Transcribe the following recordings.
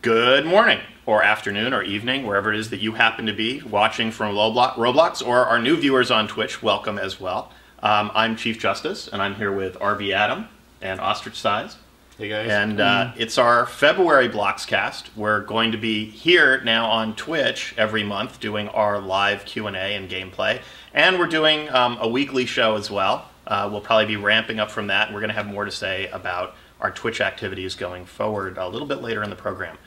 Good morning, or afternoon, or evening, wherever it is that you happen to be watching from Roblox, or our new viewers on Twitch, welcome as well. I'm Chief Justice, and I'm here with RV Adam and Ostrich Size. Hey guys. And it's our February BLOXcast. We're going to be here now on Twitch every month doing our live Q&A and gameplay. And we're doing a weekly show as well. We'll probably be ramping up from that, and we're going to have more to say about our Twitch activities going forward a little bit later in the program.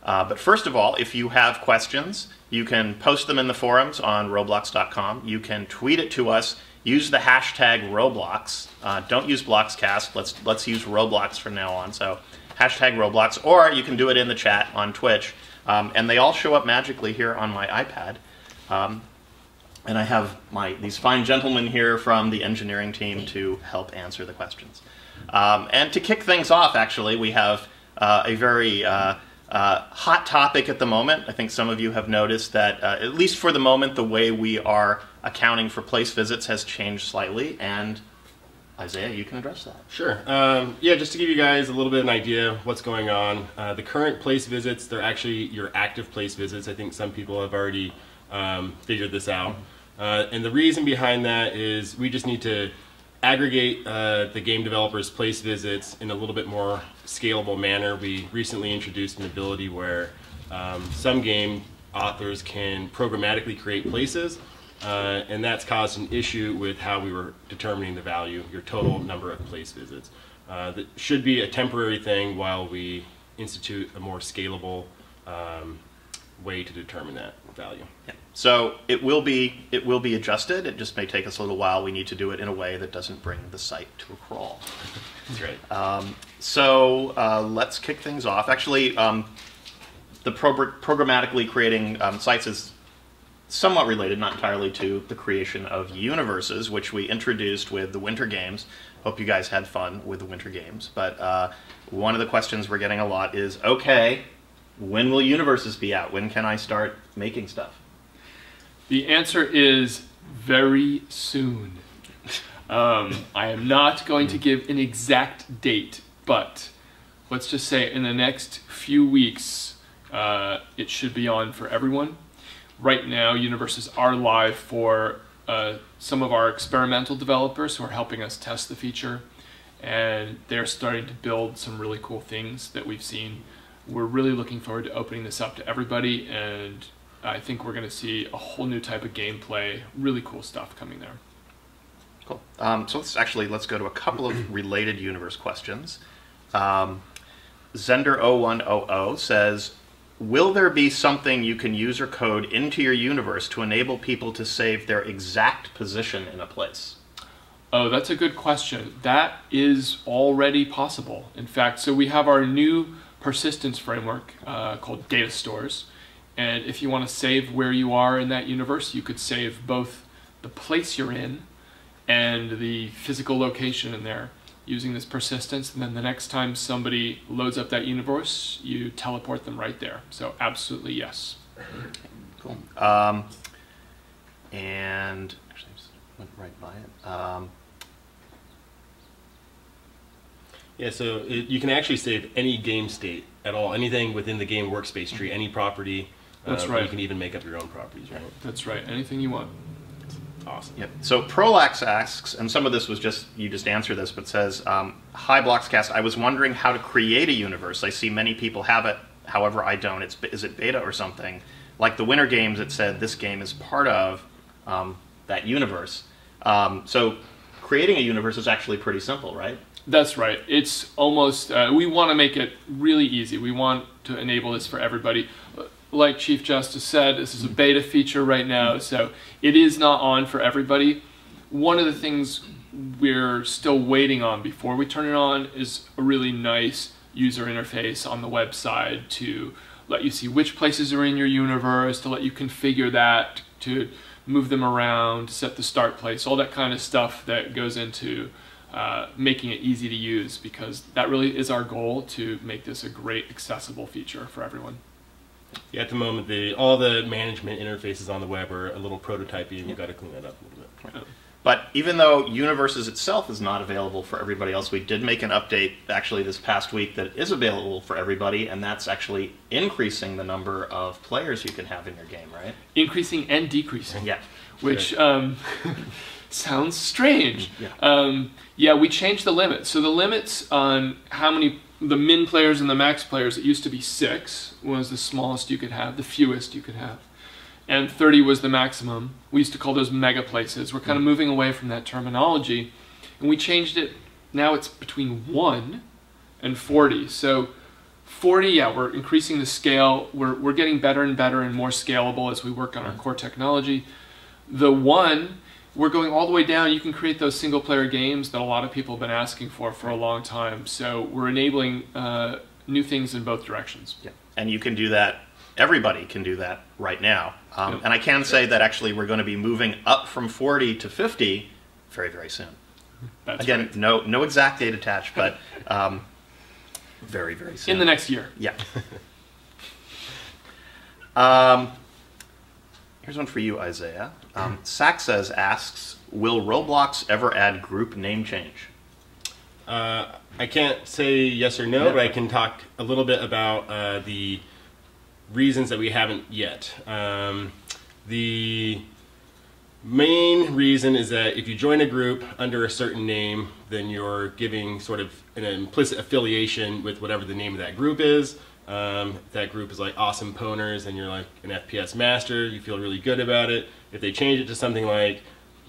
But first of all, if you have questions, you can post them in the forums on Roblox.com. You can tweet it to us. Use the hashtag Roblox. Don't use BLOXcast. Let's use Roblox from now on. So hashtag Roblox, or you can do it in the chat on Twitch. And they all show up magically here on my iPad. And I have these fine gentlemen here from the engineering team to help answer the questions. And to kick things off, actually, we have a very hot topic at the moment. I think some of you have noticed that, at least for the moment, the way we are accounting for place visits has changed slightly. And Isaiah, you can address that. Sure. Yeah, just to give you guys a little bit of an idea of what's going on. The current place visits, they're actually your active place visits. I think some people have already figured this out. And the reason behind that is we just need to aggregate the game developers' place visits in a little bit more scalable manner. We recently introduced an ability where some game authors can programmatically create places, and that's caused an issue with how we were determining the value, your total number of place visits. That should be a temporary thing while we institute a more scalable way to determine that value. Yeah. So it will be adjusted. It just may take us a little while. We need to do it in a way that doesn't bring the site to a crawl. That's right. So let's kick things off. Actually, the programmatically creating sites is somewhat related, not entirely, to the creation of universes, which we introduced with the Winter Games. Hope you guys had fun with the Winter Games. But one of the questions we're getting a lot is, okay, when will universes be out? When can I start making stuff? The answer is very soon. I am not going to give an exact date, but let's just say in the next few weeks, it should be on for everyone. Right now, universes are live for some of our experimental developers who are helping us test the feature, and they're starting to build some really cool things that we've seen. We're really looking forward to opening this up to everybody, and I think we're going to see a whole new type of gameplay, really cool stuff coming there. Cool. So let's go to a couple of related universe questions. Zender0100 says, will there be something you can use or code into your universe to enable people to save their exact position in a place? Oh, that's a good question. That is already possible. In fact, so we have our new persistence framework called data stores. And if you want to save where you are in that universe, you could save both the place you're in and the physical location in there using this persistence. And then the next time somebody loads up that universe, you teleport them right there. So absolutely yes. Cool. And actually, I just went right by it. Yeah, so you can actually save any game state at all, anything within the game workspace tree, any property. That's right. You can even make up your own properties, right? That's right. Anything you want. Awesome. Yep. So Prolax asks, and some of this was you just answer this, but says, hi BLOXcast, I was wondering how to create a universe. I see many people have it, however I don't. Is it beta or something? Like the Winter Games, it said this game is part of that universe. So creating a universe is actually pretty simple, right? That's right. It's almost, we want to make it really easy. We want to enable this for everybody. Like Chief Justice said, this is a beta feature right now, so it is not on for everybody. One of the things we're still waiting on before we turn it on is a really nice user interface on the website to let you see which places are in your universe, to let you configure that, to move them around, set the start place, all that kind of stuff that goes into making it easy to use, because that really is our goal, to make this a great accessible feature for everyone. Yeah, at the moment, all the management interfaces on the web are a little prototypey, and you've got to clean that up a little bit. But even though Universes itself is not available for everybody else, we did make an update actually this past week that is available for everybody, and that's actually increasing the number of players you can have in your game, right? Increasing and decreasing. Yeah. Which sounds strange. Yeah. Yeah, we changed the limits. So the limits on how many, the min players and the max players, it used to be 6 was the smallest you could have, the fewest you could have. And 30 was the maximum. We used to call those mega places. We're kind of moving away from that terminology. And we changed it, now it's between 1 and 40. So 40, yeah, we're increasing the scale. We're getting better and better and more scalable as we work on our core technology. The 1, we're going all the way down. You can create those single player games that a lot of people have been asking for a long time. So we're enabling new things in both directions. Yeah. And you can do that. Everybody can do that right now. And I can say that actually we're going to be moving up from 40 to 50 very, very soon. That's Again, right. no exact date attached, but very, very soon. In the next year. Yeah. Here's one for you, Isaiah. Saxes asks, will Roblox ever add group name change? I can't say yes or no, but I can talk a little bit about the reasons that we haven't yet. The main reason is that if you join a group under a certain name, then you're giving sort of an implicit affiliation with whatever the name of that group is. If that group is like Awesome Pwners and you're like an FPS master, you feel really good about it. If they change it to something like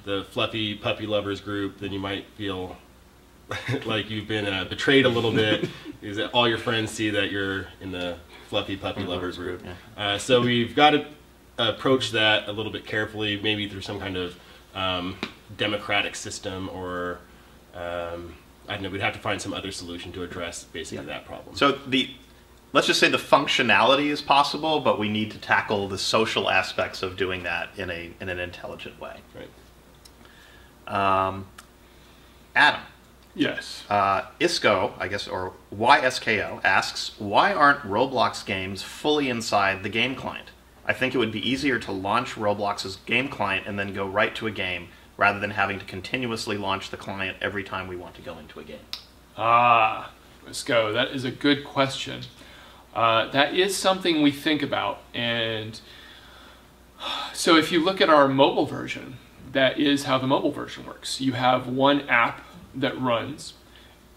the Fluffy Puppy Lovers group, then you might feel like you've been betrayed a little bit, is that all your friends see that you're in the Fluffy Puppy Lovers group. Yeah. So we've got to approach that a little bit carefully, maybe through some kind of democratic system, or I don't know, we'd have to find some other solution to address basically that problem. So let's just say the functionality is possible, but we need to tackle the social aspects of doing that in an intelligent way. Right. Adam. Yes. Isco, I guess, or YSKO, asks, why aren't Roblox games fully inside the game client? I think it would be easier to launch Roblox's game client and then go right to a game, rather than having to continuously launch the client every time we want to go into a game. Ah, Isco, that is a good question. That is something we think about. And so if you look at our mobile version, that is how the mobile version works. You have one app that runs,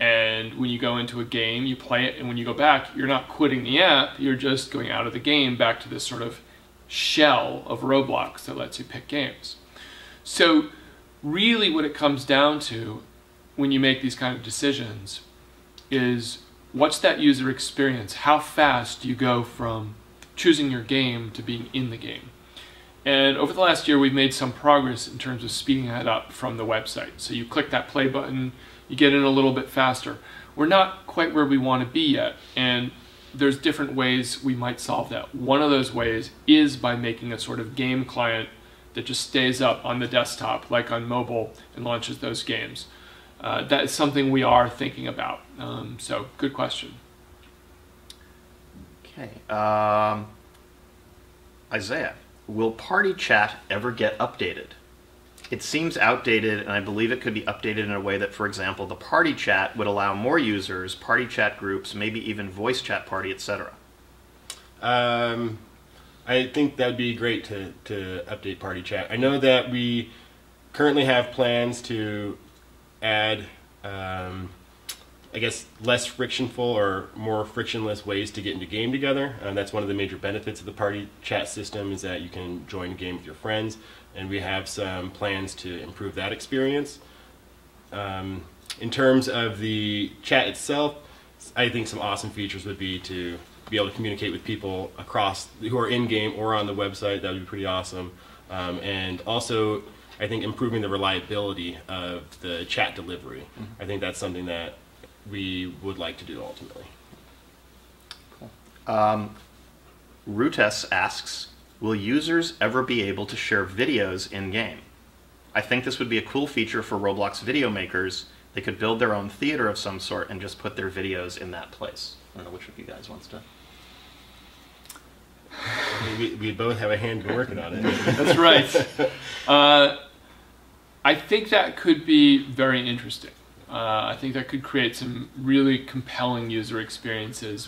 and when you go into a game, you play it, and when you go back, you're not quitting the app, you're just going out of the game back to this sort of shell of Roblox that lets you pick games. So really what it comes down to when you make these kind of decisions is, what's that user experience? How fast do you go from choosing your game to being in the game? And over the last year, we've made some progress in terms of speeding that up from the website. So you click that play button, you get in a little bit faster. We're not quite where we want to be yet, and there's different ways we might solve that. One of those ways is by making a sort of game client that just stays up on the desktop, like on mobile, and launches those games. That is something we are thinking about. So, good question. Okay. Isaiah, will party chat ever get updated? It seems outdated, and I believe it could be updated in a way that, for example, the party chat would allow more users, party chat groups, maybe even voice chat party, etc. I think that would be great to update party chat. I know that we currently have plans to add, I guess, less frictionful or more frictionless ways to get into game together. That's one of the major benefits of the party chat system, is that you can join a game with your friends, and we have some plans to improve that experience. In terms of the chat itself, I think some awesome features would be to be able to communicate with people across who are in-game or on the website. That would be pretty awesome. And also, I think improving the reliability of the chat delivery. I think that's something that we would like to do ultimately. Cool. Rutes asks, will users ever be able to share videos in-game? I think this would be a cool feature for Roblox video makers. They could build their own theater of some sort and just put their videos in that place. I don't know which of you guys wants to. We both have a hand in working on it. That's right. I think that could be very interesting. I think that could create some really compelling user experiences.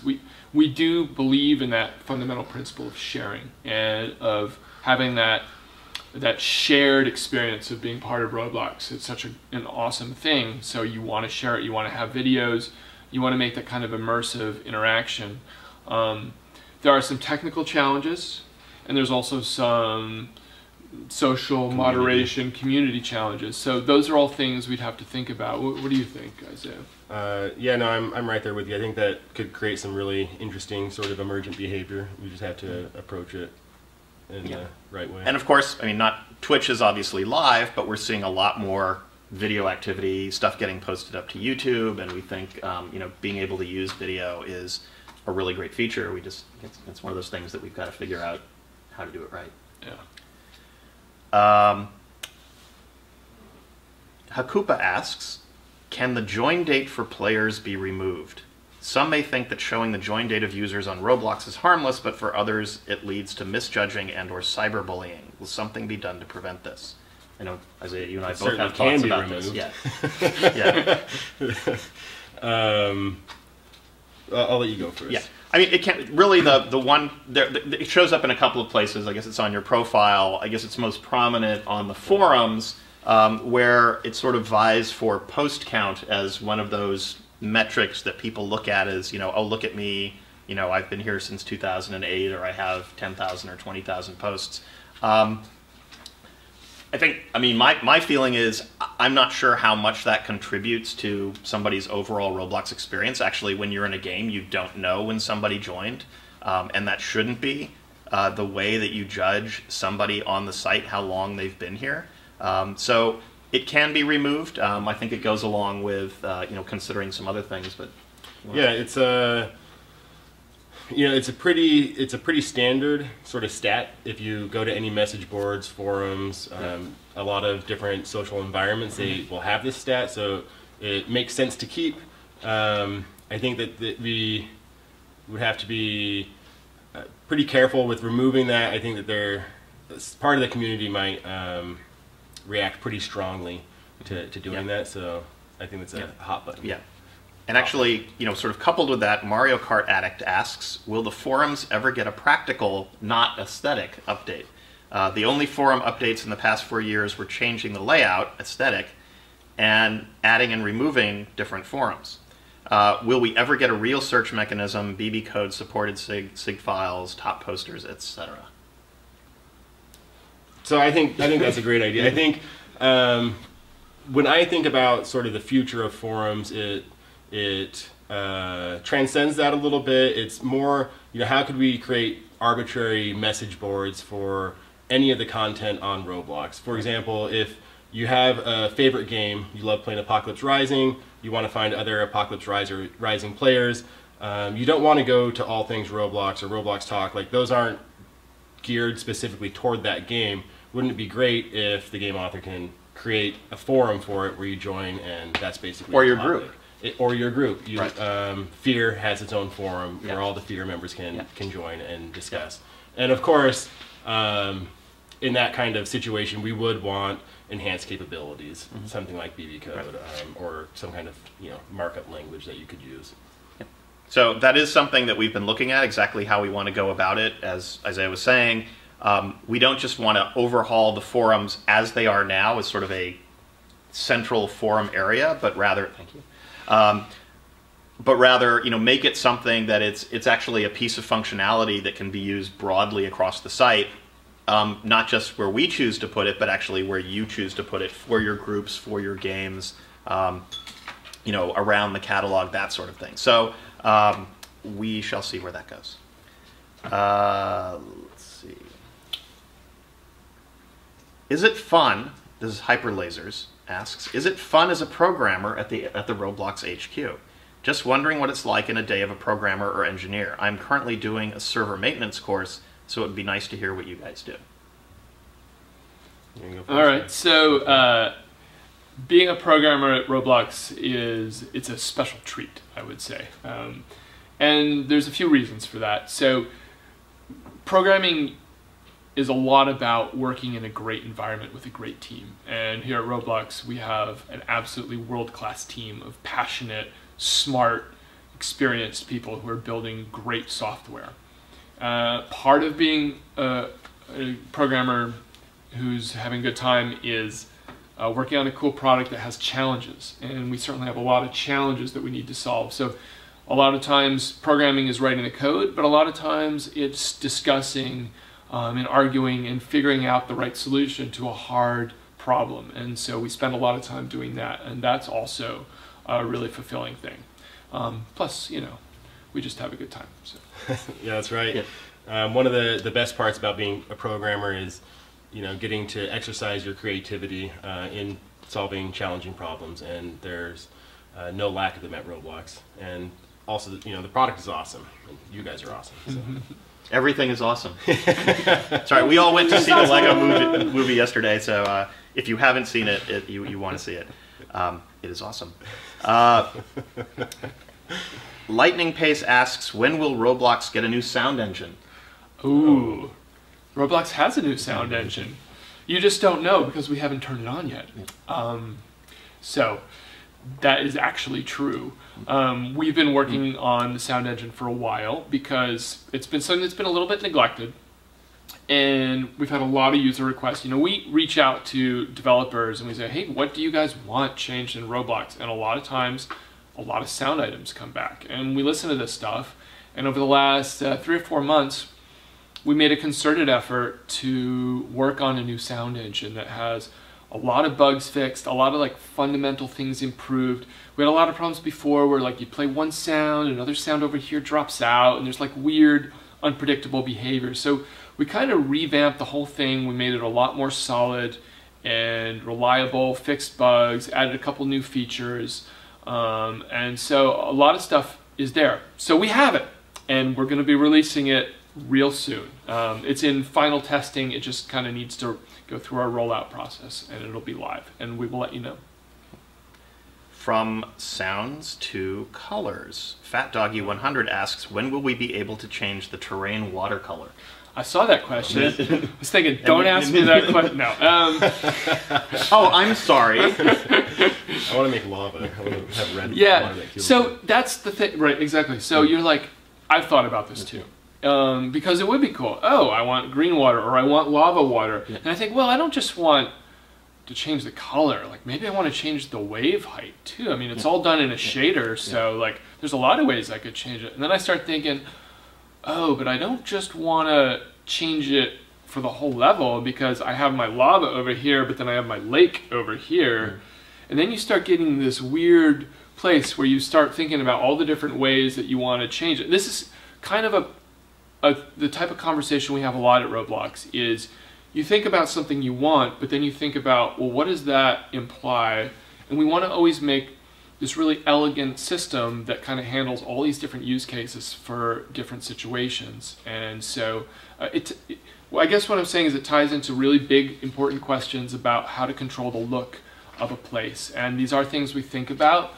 We do believe in that fundamental principle of sharing and of having that shared experience of being part of Roblox. It's such an awesome thing. So you want to share it. You want to have videos. You want to make that kind of immersive interaction. There are some technical challenges, and there's also some social moderation, community challenges. So those are all things we'd have to think about. What do you think, Isaiah? Yeah, no, I'm right there with you. I think that could create some really interesting sort of emergent behavior. We just have to approach it in the right way. And of course, I mean, Twitch is obviously live, but we're seeing a lot more video activity, stuff getting posted up to YouTube, and we think being able to use video is a really great feature. It's one of those things that we've got to figure out how to do it right. Yeah. Hakupa asks, can the join date for players be removed? Some may think that showing the join date of users on Roblox is harmless, but for others it leads to misjudging and or cyberbullying. Will something be done to prevent this? I know, Isaiah, you and I both have thoughts about this. Yeah. I'll let you go first. Yeah. I mean, it can't really it shows up in a couple of places. I guess it's on your profile. I guess it's most prominent on the forums, where it sort of vies for post count as one of those metrics that people look at as, oh, look at me, I've been here since 2008, or I have 10,000 or 20,000 posts. My feeling is I'm not sure how much that contributes to somebody's overall Roblox experience. Actually, when you're in a game, you don't know when somebody joined, and that shouldn't be the way that you judge somebody on the site, how long they've been here. So it can be removed. I think it goes along with considering some other things, but yeah, it's a pretty standard sort of stat. If you go to any message boards, forums, a lot of different social environments, they will have this stat, so it makes sense to keep. I think that we would have to be pretty careful with removing that. I think that part of the community might react pretty strongly to doing that, so I think that's a hot button. Yeah. And actually, sort of coupled with that, Mario Kart Addict asks, will the forums ever get a practical, not aesthetic, update? The only forum updates in the past 4 years were changing the layout, aesthetic, and adding and removing different forums. Will we ever get a real search mechanism, BB code, supported SIG files, top posters, etc.? So I think that's a great idea. I think when I think about sort of the future of forums, it transcends that a little bit. It's more, how could we create arbitrary message boards for any of the content on Roblox? For example, if you have a favorite game, you love playing Apocalypse Rising, you want to find other Apocalypse Rising players, you don't want to go to All Things Roblox or Roblox Talk. Like, those aren't geared specifically toward that game. Wouldn't it be great if the game author can create a forum for it where you join, and that's basically or your group. Or your group. Right. Fear has its own forum where all the Fear members can join and discuss. And of course, in that kind of situation, we would want enhanced capabilities, something like BB code, or some kind of markup language that you could use. So that is something that we've been looking at, exactly how we want to go about it. As Isaiah was saying, we don't just want to overhaul the forums as they are now as sort of a central forum area, but rather, make it something that it's actually a piece of functionality that can be used broadly across the site, not just where we choose to put it, but actually where you choose to put it for your groups, for your games, around the catalog, that sort of thing. So we shall see where that goes. Let's see. Is it fun? This is Hyperlasers asks. Is it fun as a programmer at the Roblox HQ? Just wondering what it's like in a day of a programmer or engineer. I'm currently doing a server maintenance course, so it would be nice to hear what you guys do. All right. So being a programmer at Roblox it's a special treat, I would say, and there's a few reasons for that. So programming is a lot about working in a great environment with a great team. And here at Roblox, we have an absolutely world-class team of passionate, smart, experienced people who are building great software. Part of being a programmer who's having a good time is working on a cool product that has challenges. And we certainly have a lot of challenges that we need to solve. So a lot of times programming is writing the code, but a lot of times it's discussing and arguing and figuring out the right solution to a hard problem. And so we spend a lot of time doing that, and that's also a really fulfilling thing. Plus, you know, we just have a good time. So. Yeah, that's right. Yeah. One of the best parts about being a programmer is, you know, getting to exercise your creativity in solving challenging problems, and there's no lack of them at Roblox. And also, you know, the product is awesome, and you guys are awesome. So. Everything is awesome. Sorry, we all went to see the Lego movie yesterday, so if you haven't seen it, you want to see it. It is awesome. Lightning Pace asks, when will Roblox get a new sound engine? Ooh, Roblox has a new sound engine. You just don't know because we haven't turned it on yet. So that is actually true. We've been working on the sound engine for a while because it's been something that's been a little bit neglected, and we've had a lot of user requests. You know, we reach out to developers and we say, hey, what do you guys want changed in Roblox? And a lot of times, a lot of sound items come back, and we listen to this stuff. And over the last 3 or 4 months, we made a concerted effort to work on a new sound engine that has a lot of bugs fixed, a lot of like fundamental things improved. We had a lot of problems before where like you play one sound, another sound over here drops out, and there's like weird, unpredictable behavior. So we kind of revamped the whole thing. We made it a lot more solid and reliable, fixed bugs, added a couple new features. And so a lot of stuff is there. So we have it, and we're going to be releasing it real soon. It's in final testing. It just kind of needs to go through our rollout process, and it'll be live, and we will let you know. From sounds to colors, Fat Doggy 100 asks, when will we be able to change the terrain watercolor? I saw that question. I was thinking, don't ask me that question. No. Oh, I'm sorry. I want to make lava. I want to have red yeah. water. So that's the thing, right? Exactly. So you're like, I've thought about this too. Because it would be cool. Oh, I want green water, or I want lava water. Yeah. And I think, well, I don't just want to change the color. Like, maybe I want to change the wave height too. I mean, it's all done in a shader, so like, there's a lot of ways I could change it. And then I start thinking, oh, but I don't just want to change it for the whole level, because I have my lava over here, but then I have my lake over here. And then you start getting this weird place where you start thinking about all the different ways that you want to change it. This is kind of the type of conversation we have a lot at Roblox is you think about something you want, but then you think about, well, what does that imply? And we want to always make this really elegant system that kind of handles all these different use cases for different situations. And so well, I guess what I'm saying is it ties into really big, important questions about how to control the look of a place. And these are things we think about.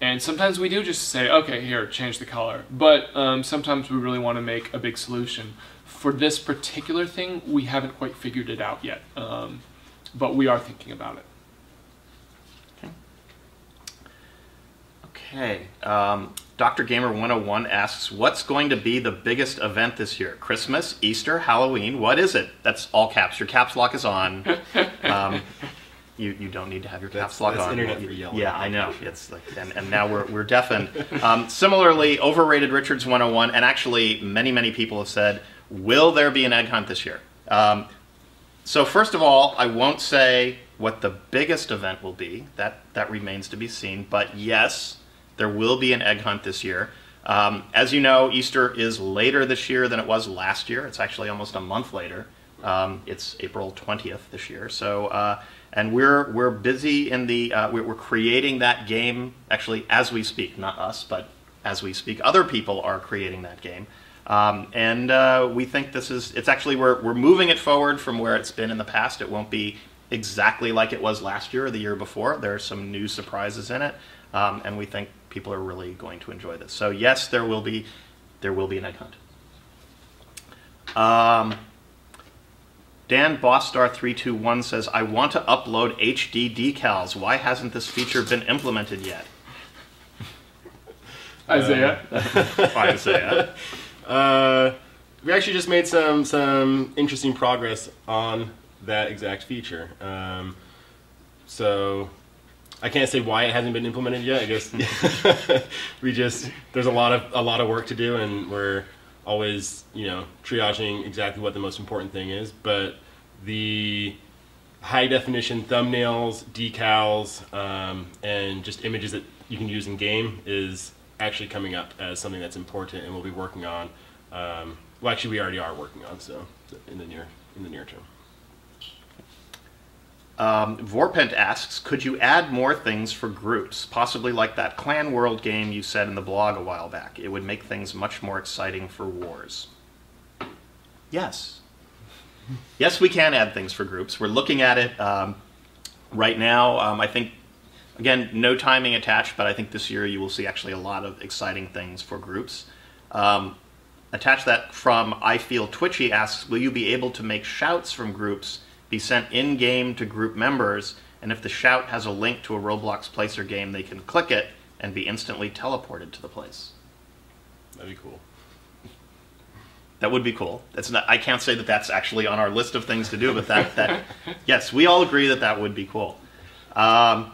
And sometimes we do just say, okay, here, change the color. But sometimes we really want to make a big solution. For this particular thing, we haven't quite figured it out yet. But we are thinking about it. Okay. Dr. Gamer 101 asks, what's going to be the biggest event this year? Christmas, Easter, Halloween? What is it? That's all caps. Your caps lock is on. You don't need to have your caps lock on. Internet for yelling. Yeah, I know. It's like, and now we're deafened. Similarly, Overrated Richards 101, and actually many people have said, will there be an egg hunt this year? So first of all, I won't say what the biggest event will be. That remains to be seen. But yes, there will be an egg hunt this year. As you know, Easter is later this year than it was last year. It's actually almost a month later. It's April 20th this year. So. And we're busy in the we're creating that game actually as we speak. Not us, but as we speak, other people are creating that game. And we think it's actually we're moving it forward from where it's been in the past. It won't be exactly like it was last year or the year before. There are some new surprises in it, and we think people are really going to enjoy this. So yes, there will be an egg hunt. Dan Bosstar321 says, I want to upload HD decals. Why hasn't this feature been implemented yet? Isaiah. Isaiah. We actually just made some interesting progress on that exact feature. So I can't say why it hasn't been implemented yet. I guess there's a lot of work to do, and we're always triaging exactly what the most important thing is. But the high definition thumbnails, decals, and just images that you can use in game is actually coming up as something that's important, and we'll be working on. Well, actually, we already are working on, so in the near term. Vorpent asks, could you add more things for groups, possibly like that Clan World game you said in the blog a while back? It would make things much more exciting for wars. Yes. Yes, we can add things for groups. We're looking at it right now. I think, again, no timing attached, but I think this year you will see actually a lot of exciting things for groups. Attach that from I Feel Twitchy asks, will you be able to make shouts from groups be sent in-game to group members, and if the shout has a link to a Roblox place or game, they can click it and be instantly teleported to the place? That'd be cool. That would be cool. That's not, I can't say that that's actually on our list of things to do, but that yes, we all agree that that would be cool. Weggy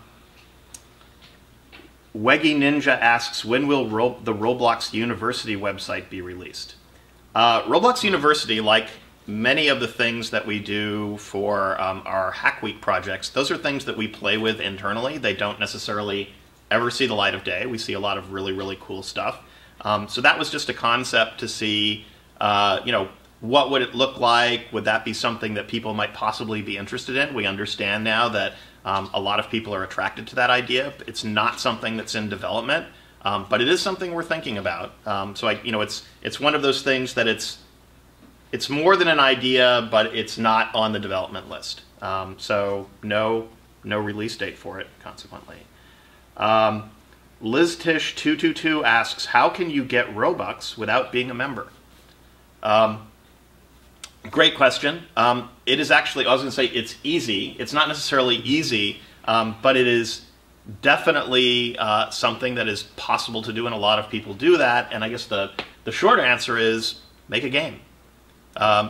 Ninja asks, when will the Roblox University website be released? Roblox University, like many of the things that we do for our Hack Week projects, those are things that we play with internally. They don't necessarily ever see the light of day. We see a lot of really, really cool stuff. So that was just a concept to see, what would it look like? Would that be something that people might possibly be interested in? We understand now that a lot of people are attracted to that idea. It's not something that's in development, but it is something we're thinking about. So it's one of those things that it's more than an idea, but it's not on the development list. So no release date for it, consequently. LizTish222 asks, how can you get Robux without being a member? Great question. It is actually, I was going to say it's easy. It's not necessarily easy, but it is definitely something that is possible to do, and a lot of people do that. And I guess the short answer is make a game.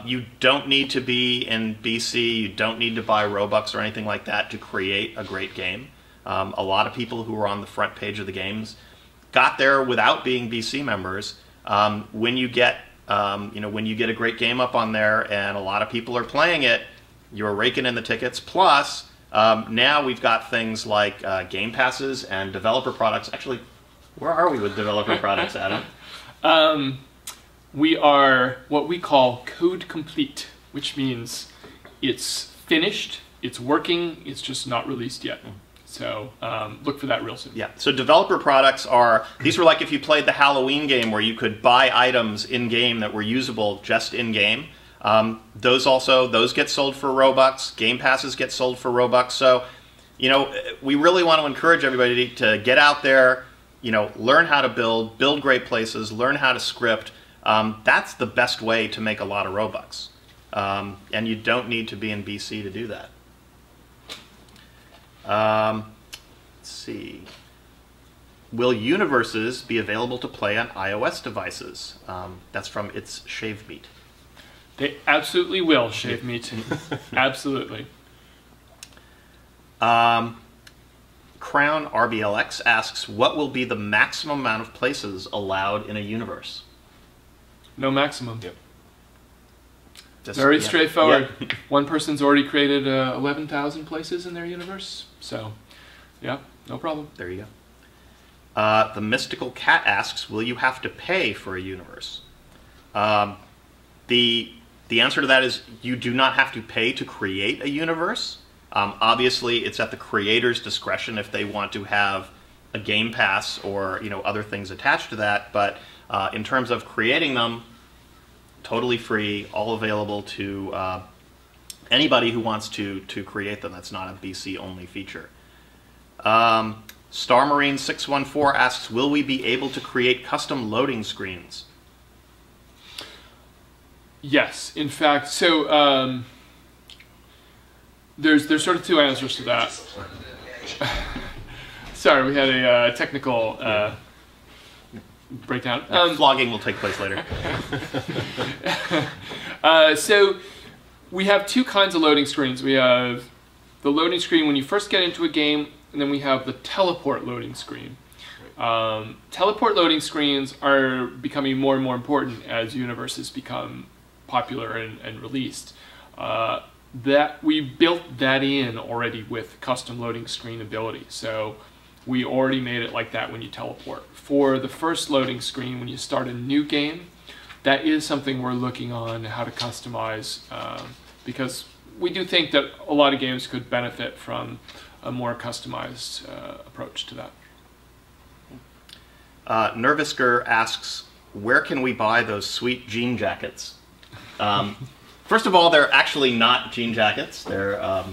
You don't need to be in BC. You don't need to buy Robux or anything like that to create a great game. A lot of people who are on the front page of the games got there without being BC members. When you get a great game up on there and a lot of people are playing it, you're raking in the tickets. Plus, now we've got things like game passes and developer products. Actually, where are we with developer products, Adam? We are what we call code complete, which means it's finished, it's working, it's just not released yet. So look for that real soon. Yeah, so developer products these were like if you played the Halloween game where you could buy items in-game that were usable just in-game. Those get sold for Robux. Game passes get sold for Robux. So, we really want to encourage everybody to get out there, learn how to build great places, learn how to script. That's the best way to make a lot of Robux. And you don't need to be in BC to do that. Let's see. Will universes be available to play on iOS devices? That's from It's Shave Meat. They absolutely will, Shave Meat. Absolutely. Crown RBLX asks, what will be the maximum amount of places allowed in a universe? No maximum. Yep. Very straightforward. Yep. One person's already created 11,000 places in their universe. So, yeah, no problem. There you go. The Mystical Cat asks, will you have to pay for a universe? The answer to that is you do not have to pay to create a universe. Obviously, it's at the creator's discretion if they want to have a game pass or other things attached to that. But in terms of creating them, totally free, all available to anybody who wants to create them. That's not a BC-only feature. StarMarine614 asks, will we be able to create custom loading screens? Yes, in fact, so There's sort of two answers to that. Sorry, we had a technical breakdown. Flogging will take place later. So we have two kinds of loading screens. We have the loading screen when you first get into a game, and then we have the teleport loading screen. Teleport loading screens are becoming more and more important as universes become popular and released. That we built that in already with custom loading screen ability. So we already made it like that when you teleport. For the first loading screen, when you start a new game, that is something we're looking on how to customize, because we do think that a lot of games could benefit from a more customized approach to that. Nervisker asks, where can we buy those sweet jean jackets? First of all, they're actually not jean jackets. They're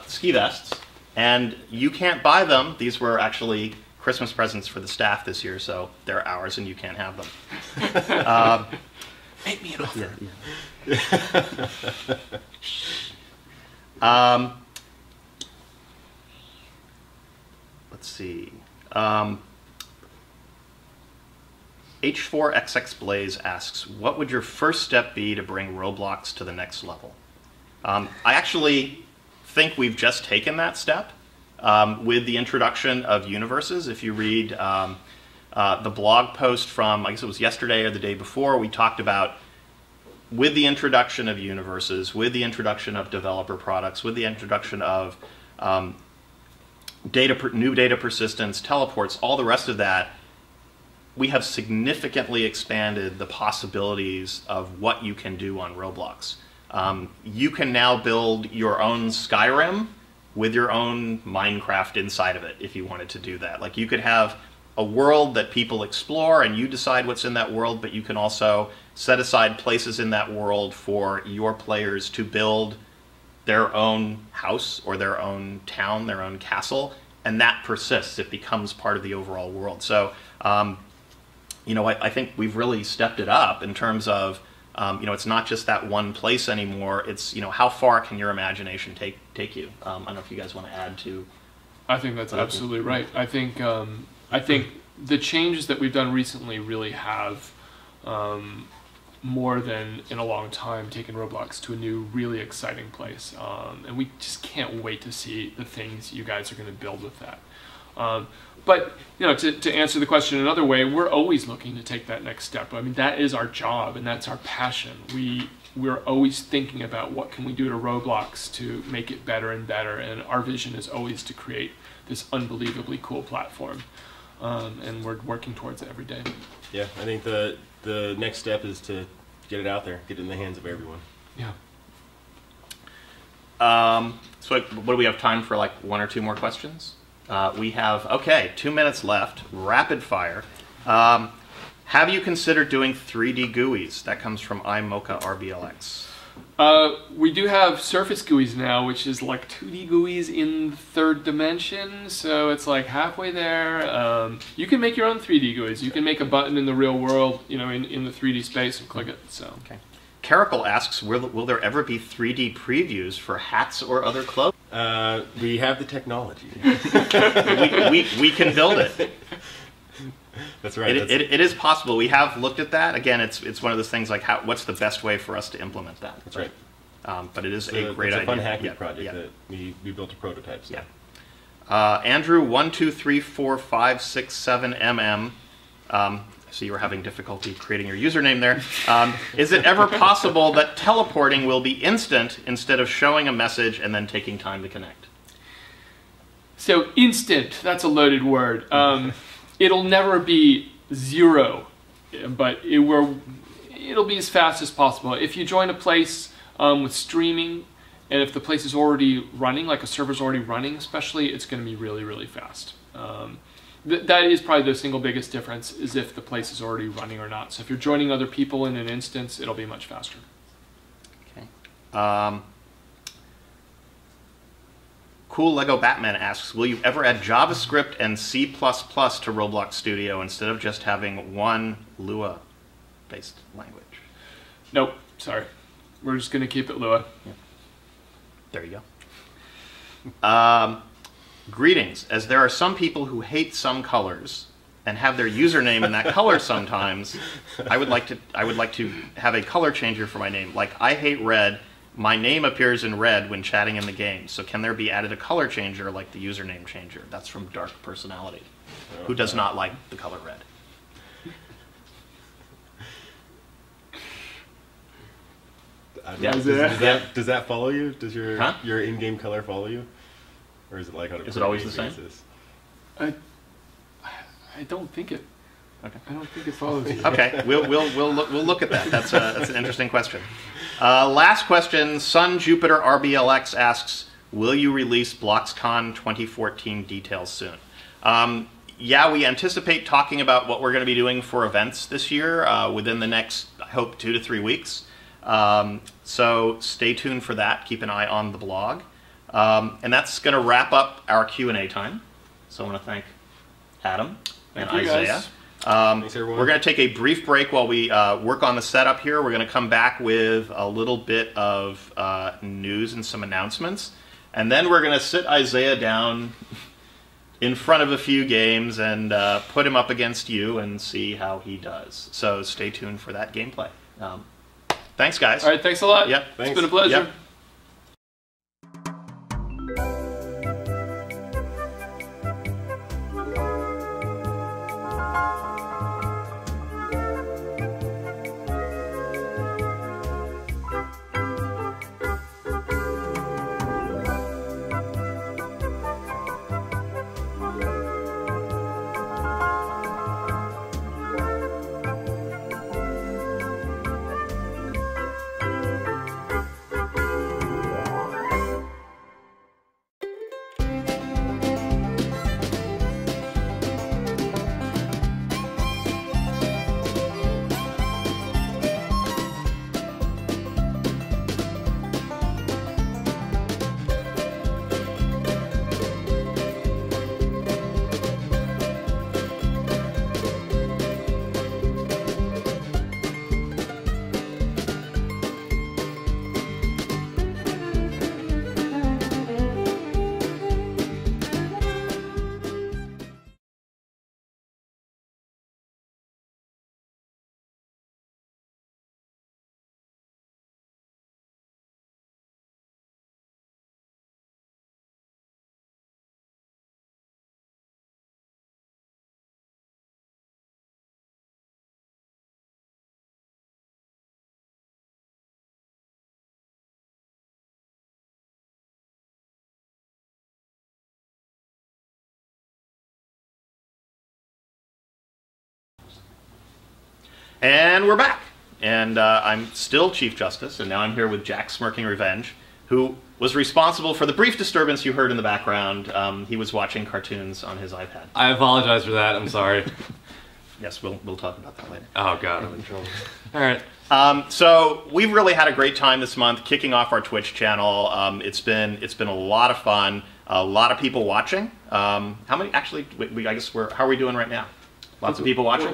ski vests, and you can't buy them. These were actually Christmas presents for the staff this year, so they're ours, and you can't have them. Make me an offer. Let's see. H4XX Blaze asks, what would your first step be to bring Roblox to the next level? I actually think we've just taken that step with the introduction of universes. If you read the blog post from, I guess it was yesterday or the day before, we talked about with the introduction of universes, with the introduction of developer products, with the introduction of new data persistence, teleports, all the rest of that, we have significantly expanded the possibilities of what you can do on Roblox. You can now build your own Skyrim with your own Minecraft inside of it if you wanted to do that. Like, you could have a world that people explore and you decide what's in that world, but you can also set aside places in that world for your players to build their own house or their own town, their own castle, and that persists. It becomes part of the overall world. So, I think we've really stepped it up in terms of, it's not just that one place anymore. It's, how far can your imagination take you? I don't know if you guys want to add to. I think that's absolutely right. I think the changes that we've done recently really have, more than in a long time, taken Roblox to a new, really exciting place. And we just can't wait to see the things you guys are going to build with that. But to answer the question another way, we're always looking to take that next step. I mean, that is our job and that's our passion. We're always thinking about what can we do to Roblox to make it better and better, and our vision is always to create this unbelievably cool platform, and we're working towards it every day. Yeah, I think the next step is to get it out there, get it in the hands of everyone. Yeah. So what do we have time for, like one or two more questions? We have, 2 minutes left, rapid fire. Have you considered doing 3D GUIs? That comes from iMochaRBLX. We do have surface GUIs now, which is like 2D GUIs in third dimension, so it's like halfway there. You can make your own 3D GUIs. You can make a button in the real world, in the 3D space and click it. So. Okay. Caracal asks, will there ever be 3D previews for hats or other clothes? We have the technology. we can build it. That's right. It is possible. We have looked at that. Again, it's one of those things like what's the best way for us to implement that. That's right. But it is a great idea. It's a fun hacking project that we built a prototype. So. Yeah. Andrew 1234567 so you were having difficulty creating your username there. Is it ever possible that teleporting will be instant instead of showing a message and then taking time to connect? So instant, that's a loaded word. It'll never be 0, but it'll be as fast as possible. If you join a place with streaming, and if the place is already running, like a server's already running especially, it's going to be really, really fast. That is probably the single biggest difference, is if the place is already running or not. So if you're joining other people in an instance, it'll be much faster. Okay. Cool Lego Batman asks, will you ever add JavaScript and C++ to Roblox Studio instead of just having one Lua-based language? Nope, sorry. We're just going to keep it Lua. Yeah. There you go. Greetings. As there are some people who hate some colors and have their username in that color sometimes, I would like to have a color changer for my name. Like, I hate red. My name appears in red when chatting in the game. So can there be added a color changer like the username changer? That's from Dark Personality, who does not like the color red. Yeah. Does that follow you? Does your in-game color follow you? Or is it like on a Is it always the same? basis? I don't think it. Okay. I don't think it follows you. Okay, we'll look at that. That's an interesting question. Last question. Sun Jupiter RBLX asks, will you release BLOXcon 2014 details soon? Yeah, we anticipate talking about what we're going to be doing for events this year within the next, I hope, 2 to 3 weeks. So stay tuned for that. Keep an eye on the blog. And that's going to wrap up our Q&A time. So I want to thank Adam and Isaiah. Thanks, everyone. We're going to take a brief break while we work on the setup here. We're going to come back with a little bit of news and some announcements. And then we're going to sit Isaiah down in front of a few games and put him up against you and see how he does. So stay tuned for that gameplay. Thanks, guys. All right, thanks a lot. Yep. It's been a pleasure. Yep. And we're back. And I'm still Chief Justice, and now I'm here with Jack Smirking Revenge, who was responsible for the brief disturbance you heard in the background. He was watching cartoons on his iPad. I apologize for that. I'm sorry. Yes, we'll talk about that later. Oh, God, I'm in trouble. All right. So we've really had a great time this month kicking off our Twitch channel. It's been a lot of fun. A lot of people watching. How many? Actually, I guess how are we doing right now? Lots of people watching.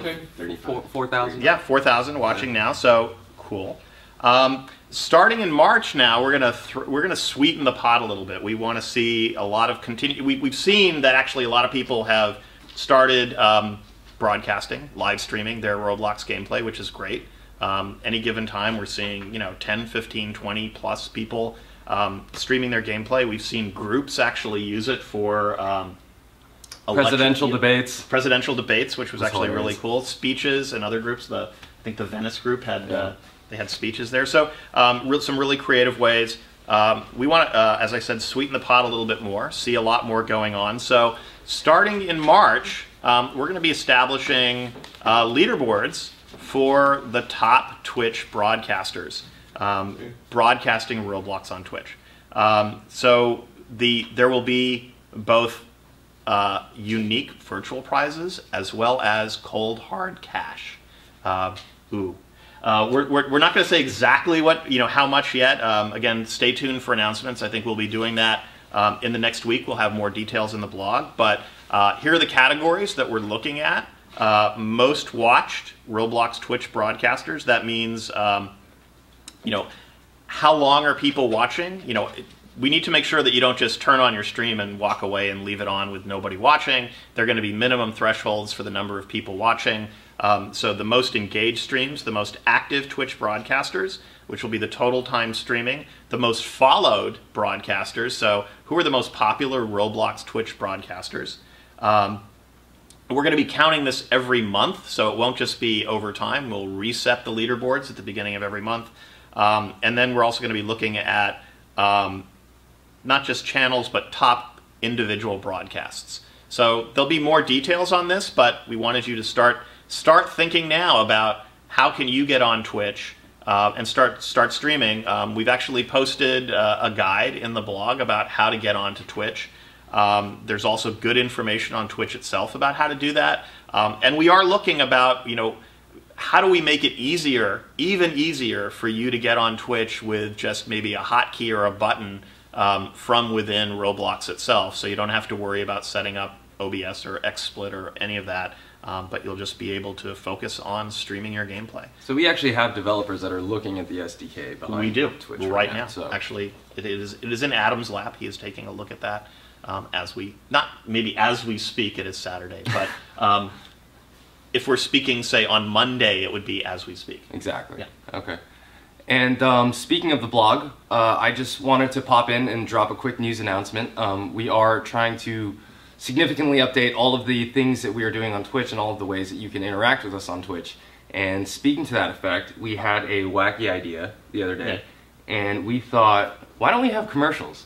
4,000. Yeah, 4,000 watching now. So cool. Starting in March now, we're gonna sweeten the pot a little bit. We want to see a lot of We've seen that actually a lot of people have started broadcasting, live streaming their Roblox gameplay, which is great. Any given time, we're seeing 10, 15, 20 plus people streaming their gameplay. We've seen groups actually use it for presidential debates, which was actually really cool. Speeches and other groups. I think the Venice group had they had speeches there. So some really creative ways. We want to, as I said, sweeten the pot a little bit more. See a lot more going on. So starting in March, we're going to be establishing leaderboards for the top Twitch broadcasters broadcasting Roblox on Twitch. So there will be both unique virtual prizes as well as cold hard cash. We're not going to say exactly how much yet. Again, stay tuned for announcements. I think we'll be doing that in the next week. We'll have more details in the blog. But here are the categories that we're looking at. Most watched Roblox Twitch broadcasters. That means how long are people watching? we need to make sure that you don't just turn on your stream and walk away and leave it on with nobody watching. There are going to be minimum thresholds for the number of people watching. So the most engaged streams, the most active Twitch broadcasters, which will be the total time streaming, the most followed broadcasters, so who are the most popular Roblox Twitch broadcasters. We're going to be counting this every month, so it won't just be over time. We'll reset the leaderboards at the beginning of every month. And then we're also going to be looking at not just channels, but top individual broadcasts. So there'll be more details on this, but we wanted you to start thinking now about how can you get on Twitch and start streaming. We've actually posted a guide in the blog about how to get onto Twitch. There's also good information on Twitch itself about how to do that. And we are looking about, how do we make it easier, even easier, for you to get on Twitch with just maybe a hotkey or a button from within Roblox itself, so you don't have to worry about setting up OBS or XSplit or any of that, but you'll just be able to focus on streaming your gameplay. So we actually have developers that are looking at the SDK behind we do Twitch right now. So. Actually, it is in Adam's lap. He is taking a look at that as we speak. It is Saturday, but if we're speaking, say, on Monday, it would be as we speak. Exactly. Yeah. Okay. And speaking of the blog, I just wanted to pop in and drop a quick news announcement. We are trying to significantly update all of the things that we are doing on Twitch and all of the ways that you can interact with us on Twitch. And speaking to that effect, we had a wacky idea the other day, and we thought, why don't we have commercials?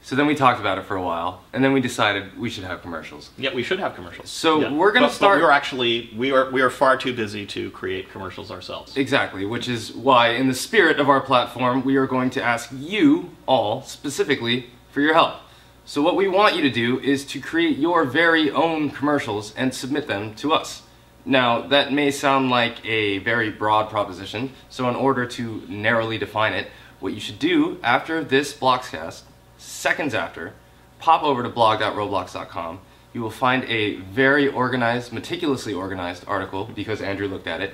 So then we talked about it for a while, and then we decided we should have commercials. Yeah, we should have commercials. So we're going to start... But we are far too busy to create commercials ourselves. Exactly, which is why, in the spirit of our platform, we are going to ask you all, specifically, for your help. So what we want you to do is to create your very own commercials and submit them to us. Now, that may sound like a very broad proposition, so in order to narrowly define it, what you should do after this BLOXcast, seconds after, pop over to blog.roblox.com. You will find a very organized, meticulously organized article, because Andrew looked at it.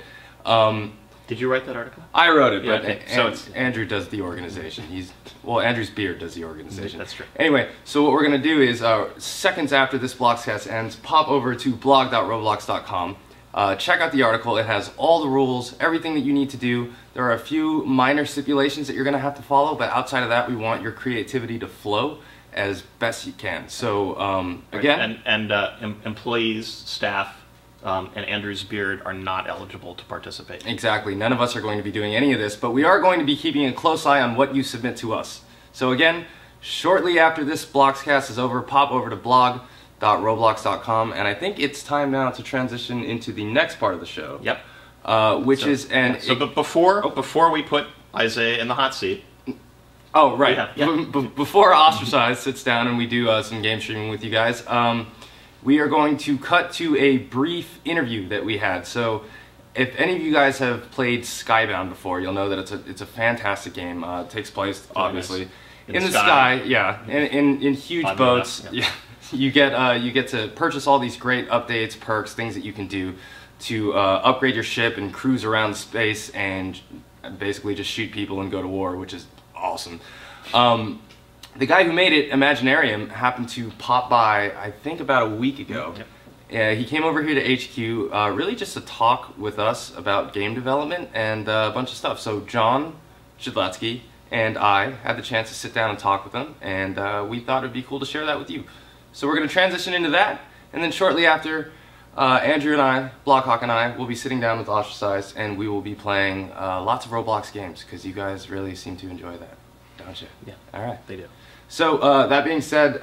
Did you write that article? I wrote it, Yeah, but okay. So Andrew does the organization. Andrew's beard does the organization. That's true. Anyway, so what we're going to do is, seconds after this BLOXcast ends, pop over to blog.roblox.com. Check out the article. It has all the rules, everything that you need to do. There are a few minor stipulations that you're going to have to follow, but outside of that, we want your creativity to flow as best you can. So, again... And employees, staff, and Andrew's beard are not eligible to participate. Exactly. None of us are going to be doing any of this, but we are going to be keeping a close eye on what you submit to us. So again, shortly after this BLOXcast is over, pop over to blog.roblox.com, and I think it's time now to transition into the next part of the show. Yep. But before we put Isaiah in the hot seat. Oh, right. Yeah. Before Ostracized sits down and we do some game streaming with you guys, we are going to cut to a brief interview that we had. So if any of you guys have played Skybound before, you'll know that it's a fantastic game. It takes place, obviously, in the sky. Yeah, in huge boats. Yeah. You get to purchase all these great updates, perks, things that you can do to upgrade your ship and cruise around space and basically just shoot people and go to war, which is awesome. The guy who made it, Imaginarium, happened to pop by, I think, about a week ago. Yep. He came over here to HQ really just to talk with us about game development and a bunch of stuff. So John Shidlatsky and I had the chance to sit down and talk with him, and we thought it would be cool to share that with you. So we're going to transition into that, and then shortly after, Andrew and I, Blockhawk and I, will be sitting down with Ostracized, and we will be playing lots of Roblox games, because you guys really seem to enjoy that, don't you? Yeah. All right. They do. So, that being said,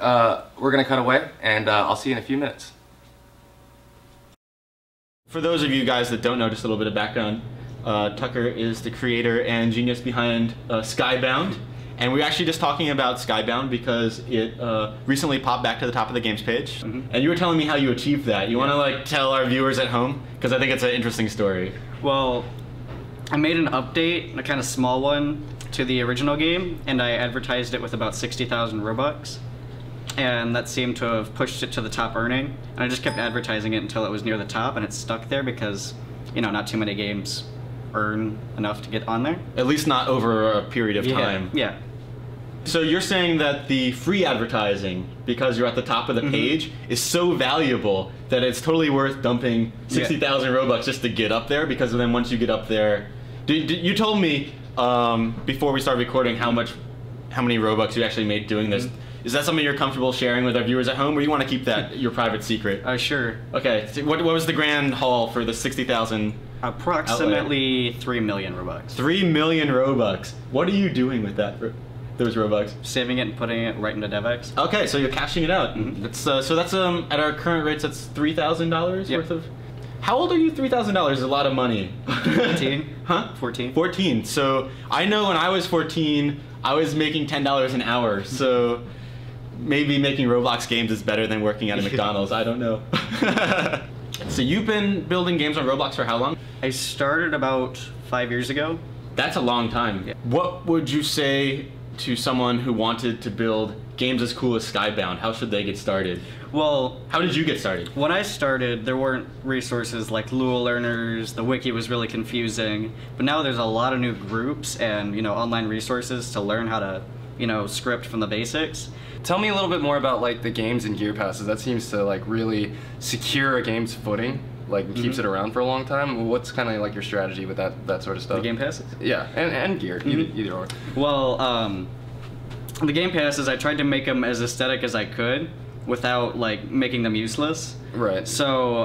we're going to cut away, and I'll see you in a few minutes. For those of you guys that don't know, just a little bit of background, Tucker is the creator and genius behind Skybound. And we were actually just talking about Skybound because it recently popped back to the top of the games page. Mm-hmm. And you were telling me how you achieved that. You want to tell our viewers at home? Because I think it's an interesting story. Well, I made an update, a kind of small one, to the original game, and I advertised it with about 60,000 Robux. And that seemed to have pushed it to the top earning. And I just kept advertising it until it was near the top, and it stuck there because, not too many games earn enough to get on there. At least not over a period of time. Yeah. So you're saying that the free advertising, because you're at the top of the page, is so valuable that it's totally worth dumping 60,000 Robux just to get up there, because then once you get up there... You told me before we started recording how many Robux you actually made doing this. Is that something you're comfortable sharing with our viewers at home, or you want to keep that your private secret? Sure. Okay, so what was the grand haul for the 60,000? Approximately 3 million Robux. 3 million Robux. What are you doing with those Robux? Saving it and putting it right into DevX. Okay, so you're cashing it out. That's so that's at our current rates, that's $3,000 worth of. How old are you? $3,000 is a lot of money. 14. Huh? 14. 14. So I know when I was 14, I was making $10 an hour. So maybe making Roblox games is better than working at a McDonald's. I don't know. So you've been building games on Roblox for how long? I started about 5 years ago. That's a long time. Yeah. What would you say to someone who wanted to build games as cool as Skybound? How should they get started? Well, how did you get started? When I started, there weren't resources like Lua Learners, the wiki was really confusing, but now there's a lot of new groups and, online resources to learn how to, script from the basics. Tell me a little bit more about like the games and gear passes. That seems to like really secure a game's footing, like keeps it around for a long time. What's kind of like your strategy with that sort of stuff? The game passes? Yeah, and gear, either or. Well, the game passes, I tried to make them as aesthetic as I could without like making them useless. Right. So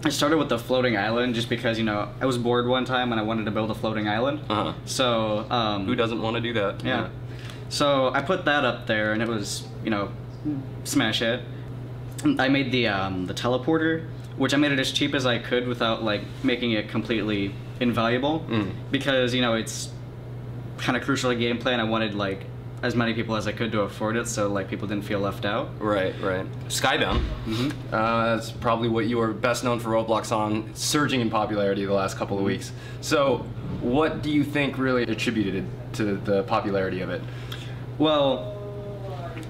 I started with the floating island just because I was bored one time and I wanted to build a floating island. So who doesn't want to do that? Yeah. So I put that up there and it was smash hit. I made the teleporter, which I made it as cheap as I could without like making it completely invaluable, because it's kind of crucial to gameplay and I wanted like as many people as I could to afford it, so like people didn't feel left out. Right. Skybound. That's probably what you are best known for Roblox on, surging in popularity the last couple of weeks. So what do you think really attributed to the popularity of it? Well,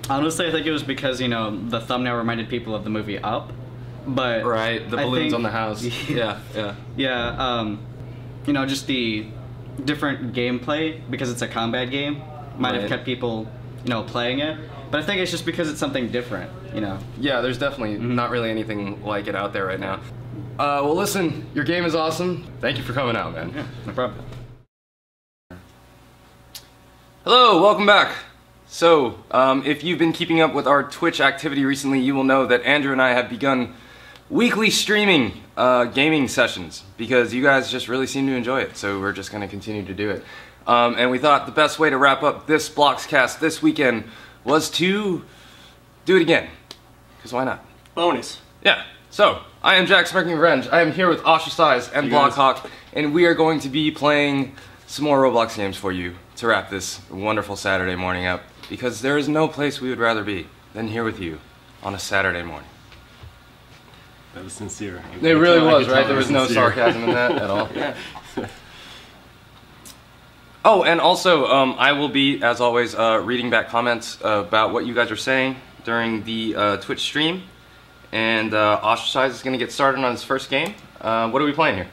honestly, I think it was because the thumbnail reminded people of the movie Up, but right, the balloons on the house. Yeah. Just the different gameplay, because it's a combat game, might have kept people playing it, but I think it's just because it's something different. Yeah, there's definitely not really anything like it out there right now. Well, listen, your game is awesome. Thank you for coming out, man. Yeah, no problem. Hello, welcome back. So, if you've been keeping up with our Twitch activity recently, you will know that Andrew and I have begun weekly streaming gaming sessions because you guys just really seem to enjoy it, so we're just going to continue to do it. And we thought the best way to wrap up this BLOXcast this weekend was to do it again, because why not? Bonus. Yeah, so, I am Jack Smirking Revenge. I am here with Ostracized and Blockhawk, and we are going to be playing some more Roblox games for you to wrap this wonderful Saturday morning up, because there is no place we would rather be than here with you on a Saturday morning. That was sincere. It really was, right? There was no sarcasm in that at all. Yeah. Oh, and also, I will be, as always, reading back comments about what you guys are saying during the Twitch stream. And Ostracized is going to get started on his first game. What are we playing here?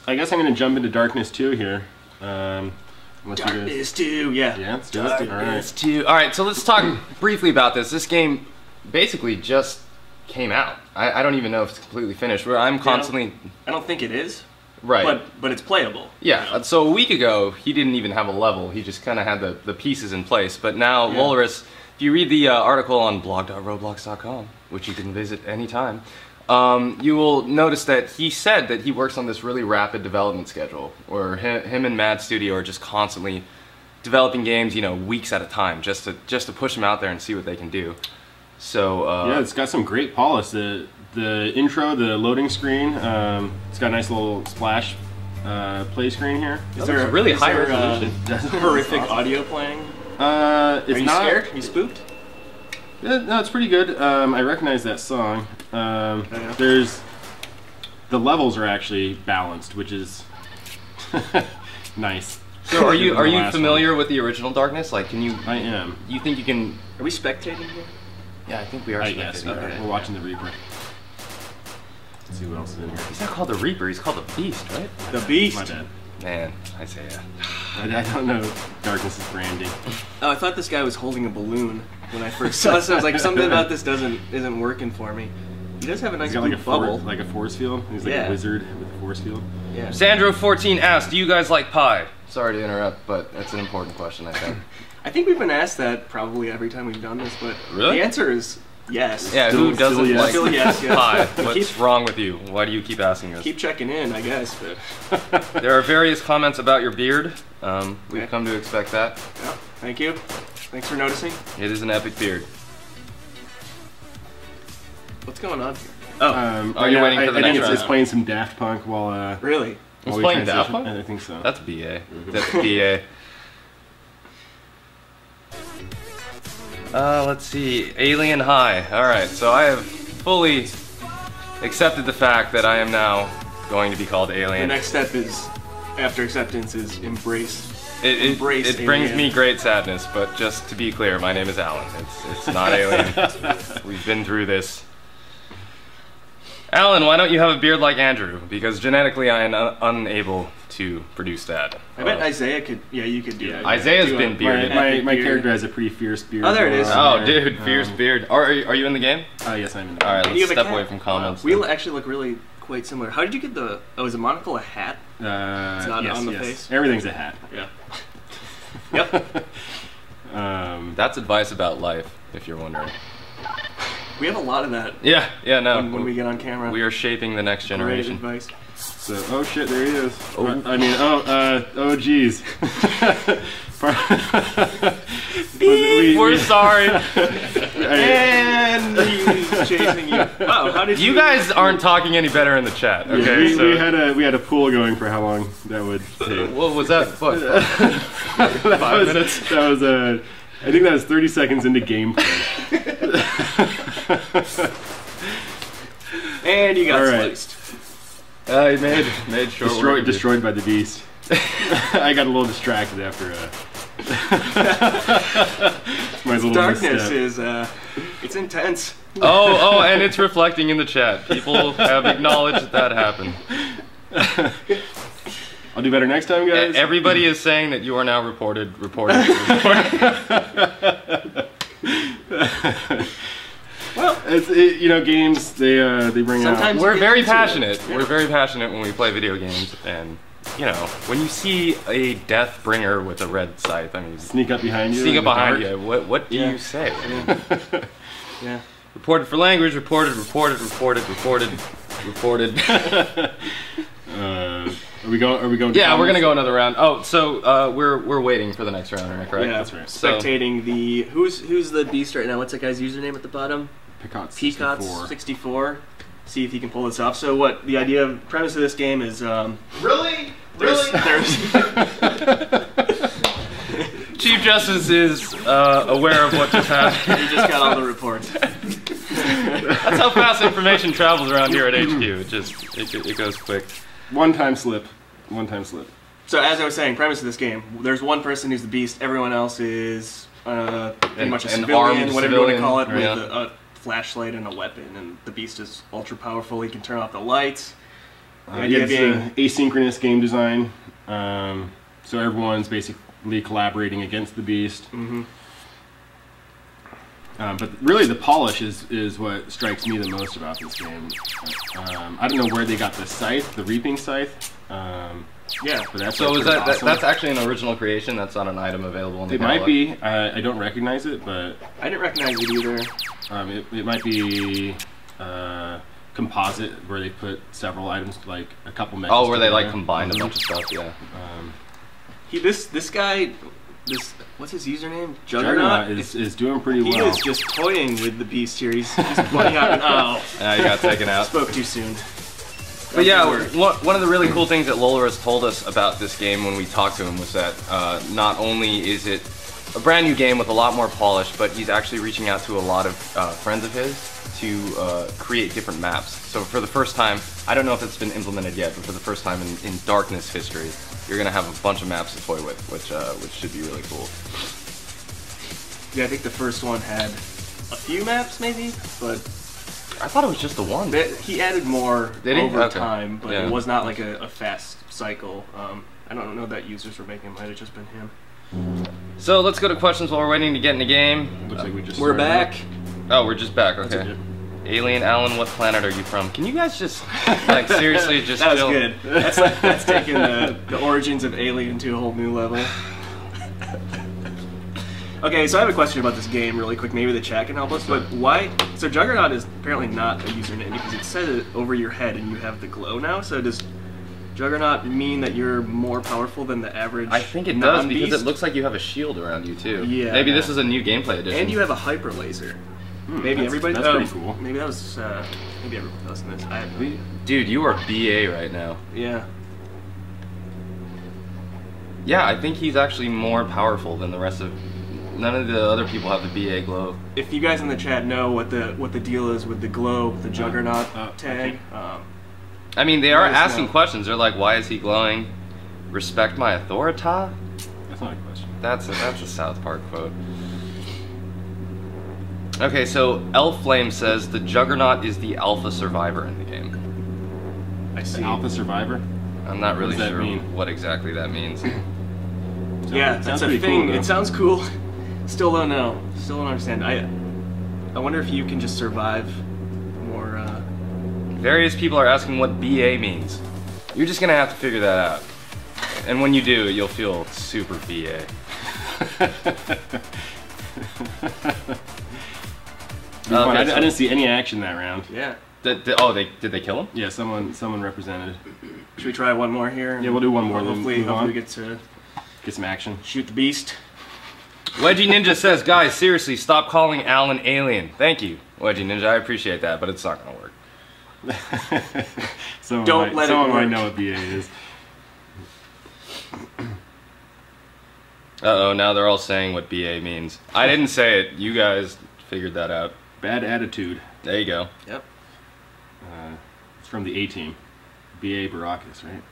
I guess I'm going to jump into Darkness 2 here. Darkness 2, yeah. Yeah, let's do it. Darkness 2. All right, so let's talk briefly about this. This game basically just came out. I don't even know if it's completely finished. I'm constantly... I don't think it is. Right. But it's playable. Yeah, so a week ago, he didn't even have a level. He just kind of had the pieces in place. But now, Lolorus, if you read the article on blog.roblox.com, which you can visit anytime, you will notice that he said that he works on this really rapid development schedule, where him and Mad Studio are just constantly developing games, weeks at a time, just to push them out there and see what they can do. So yeah, it's got some great polish. The intro, the loading screen, it's got a nice little splash play screen here. Is there really high resolution? Horrific audio playing? It's Are you not scared? Are you spooked? No, it's pretty good. I recognize that song. There's the levels are actually balanced, which is nice. So are you familiar with the original Darkness? Like, can you? I am. You think you can? Are we spectating here? Yeah, I think we are spectating. Yes, we're watching the Reaper. Let's see what else is in here. He's not called the Reaper. He's called the Beast, right? The Beast. My bad. Man, Isaiah. I don't know Darkness's branding. Oh, I thought this guy was holding a balloon when I first saw this. I was like, something about this isn't working for me. He does have a nice He's got blue bubble. like a force field. He's like a wizard with a force field. Yeah. Sandro14 asked, do you guys like pie? Sorry to interrupt, but that's an important question, I think. I think we've been asked that probably every time we've done this, but Really? the answer is yes. Yeah, Still- who doesn't still yes. like Still yes, yeah. pie? What's Keep- wrong with you? Why do you keep asking us? Keep checking in, I guess, but There are various comments about your beard. We've Okay. come to expect that. yeah, thank you. Thanks for noticing. It is an epic beard. What's going on here? Oh, you're waiting for the I think next it's round. playing some Daft Punk while Really? while It's we playing Daft transition. Punk? I think so. That's BA. That's BA. Let's see. Alien High. Alright, so I have fully accepted the fact that I am now going to be called The Alien. next step is, after acceptance, is embrace. It embrace brings Alien. me great sadness, but just to be clear, my name is Alan. It's not Alien. We've been through this. Alan, why don't you have a beard like Andrew? Because genetically I am unable to produce that. I bet Isaiah could. Yeah, you could do that. Isaiah's Do been a- bearded. My beard. character has a pretty fierce beard. Oh, there it is. Oh, dude, fierce beard. Are you in the game? Yes, I'm in the Alright, And you let's have a step cat. away from comments. We actually look really quite similar. How did you get the? Oh, is a monocle a hat? It's not on the face? Everything's a hat. Yeah. Yep. That's advice about life, if you're wondering. We have a lot of that Yeah, no. when we get on camera. We are shaping the next Great generation. advice. So, oh shit, there he is. Oh. I mean, oh geez. We're sorry. And he's chasing you. Wow, how did You guys aren't talking any better in the chat, okay? we, so we had a pool going for how long that would take. what was that? What? 5 minutes? That was I think that was 30 seconds into gameplay. And you got All right. sliced. He made sure. Destroyed by the beast. I got a little distracted after my little Darkness misstep. is it's intense. Oh, and it's reflecting in the chat. People have acknowledged that happened. I'll do better next time, guys. Everybody is saying that you are now reported. Well, games they bring Sometimes- out. We're get very into it. passionate. We're very passionate when we play video games, and when you see a death bringer with a red scythe, I mean, Sneak up behind you. sneak in up the behind dark. you. What do you say? Yeah. Reported for language. Reported. Are we going? Yeah, we're gonna go another round. Oh, so we're waiting for the next round, am I correct? Yeah, That's right. So- spectating the who's the beast right now? What's that guy's username at the bottom? Peacott's Peacott's 64. See if he can pull this off. So what the premise of this game is? Really? There's Chief Justice is aware of what just happened. he just got all the reports. That's how fast information travels around here at HQ. It goes quick. One-time slip. So as I was saying, premise of this game: there's one person who's the beast. Everyone else is pretty much a an civilian, armed whatever you want to civilian, call it, yeah. with a flashlight and a weapon. And the beast is ultra powerful. He can turn off the lights. The idea It's being, asynchronous game design. So everyone's basically collaborating against the beast. But really, the polish is what strikes me the most about this game. I don't know where they got the scythe, the reaping scythe. yeah. But that's So like is pretty that awesome. that's actually an original creation? That's not an item available in the It might catalog? be. I don't recognize it, but I didn't recognize it either. it might be composite, where they put several items, like a couple mechs. Oh, where they like together. combined a bunch of stuff. Yeah. This guy, what's his username? Juggernaut is doing pretty He well. is just toying with the beast here. He's pointing out. Oh, You got taken out. spoke too soon. But yeah, one of the really cool things that Lolaris told us about this game when we talked to him was that not only is it a brand new game with a lot more polish, but he's actually reaching out to a lot of friends of his to create different maps. So for the first time, I don't know if it's been implemented yet, but for the first time in Darkness history, you're gonna have a bunch of maps to toy with, which should be really cool. Yeah, I think the first one had a few maps maybe, but I thought it was just the one. he added more Did he? over Okay. time, but Yeah. it was not like a fast cycle. I don't know that users were making. It might have just been him. So let's go to questions while we're waiting to get in the game. Looks like we just We're started back. Oh, we're just back. That's Okay. good. Alien Alan, what planet are you from? Can you guys just like seriously just That was chill? good. That's taking the origins of Alien to a whole new level. Okay, so I have a question about this game really quick. Maybe the chat can help us. But why? So Juggernaut is apparently not a username because it says it over your head and you have the glow now. So does Juggernaut mean that you're more powerful than the average? I think it does because non-beast? it looks like you have a shield around you too. Yeah. Maybe this is a new gameplay edition. And you have a hyper laser. Maybe that's- everybody. that's pretty cool. Maybe that was. Maybe everyone else in this. I have no idea. Dude, you are BA right now. Yeah. Yeah, I think he's actually more powerful than the rest of. None of the other people have the BA glow. If you guys in the chat know what the deal is with the glow, the Juggernaut tag. I mean, they are Let us asking know. questions. They're like, "Why is he glowing? Respect my authority." That's not a question. That's a South Park quote. Okay, so Elflame says the Juggernaut is the alpha survivor in the game. I The see. Alpha Survivor? I'm not really does that sure mean? what exactly that means. Yeah, Sounds that's a pretty thing. cool, though. It sounds cool. Still don't know. Still don't understand. I wonder if you can just survive more. Various people are asking what BA means. You're just gonna have to figure that out. And when you do, you'll feel super BA. I so- didn't see any action that round. Yeah. Did they kill him? Yeah, someone represented. Should we try one more here? Yeah, we'll do one more, then Hopefully, move on. hopefully we get to Get some action. shoot the beast. Wedgie Ninja says, guys, seriously, stop calling Alan alien. Thank you, Wedgie Ninja. I appreciate that, but it's not gonna work. Someone Don't let it someone might work. know what BA is. Uh-oh, now they're all saying what BA means. I didn't say it. You guys figured that out. Bad attitude. There you go. Yep. It's from the A team. BA Baracus, right?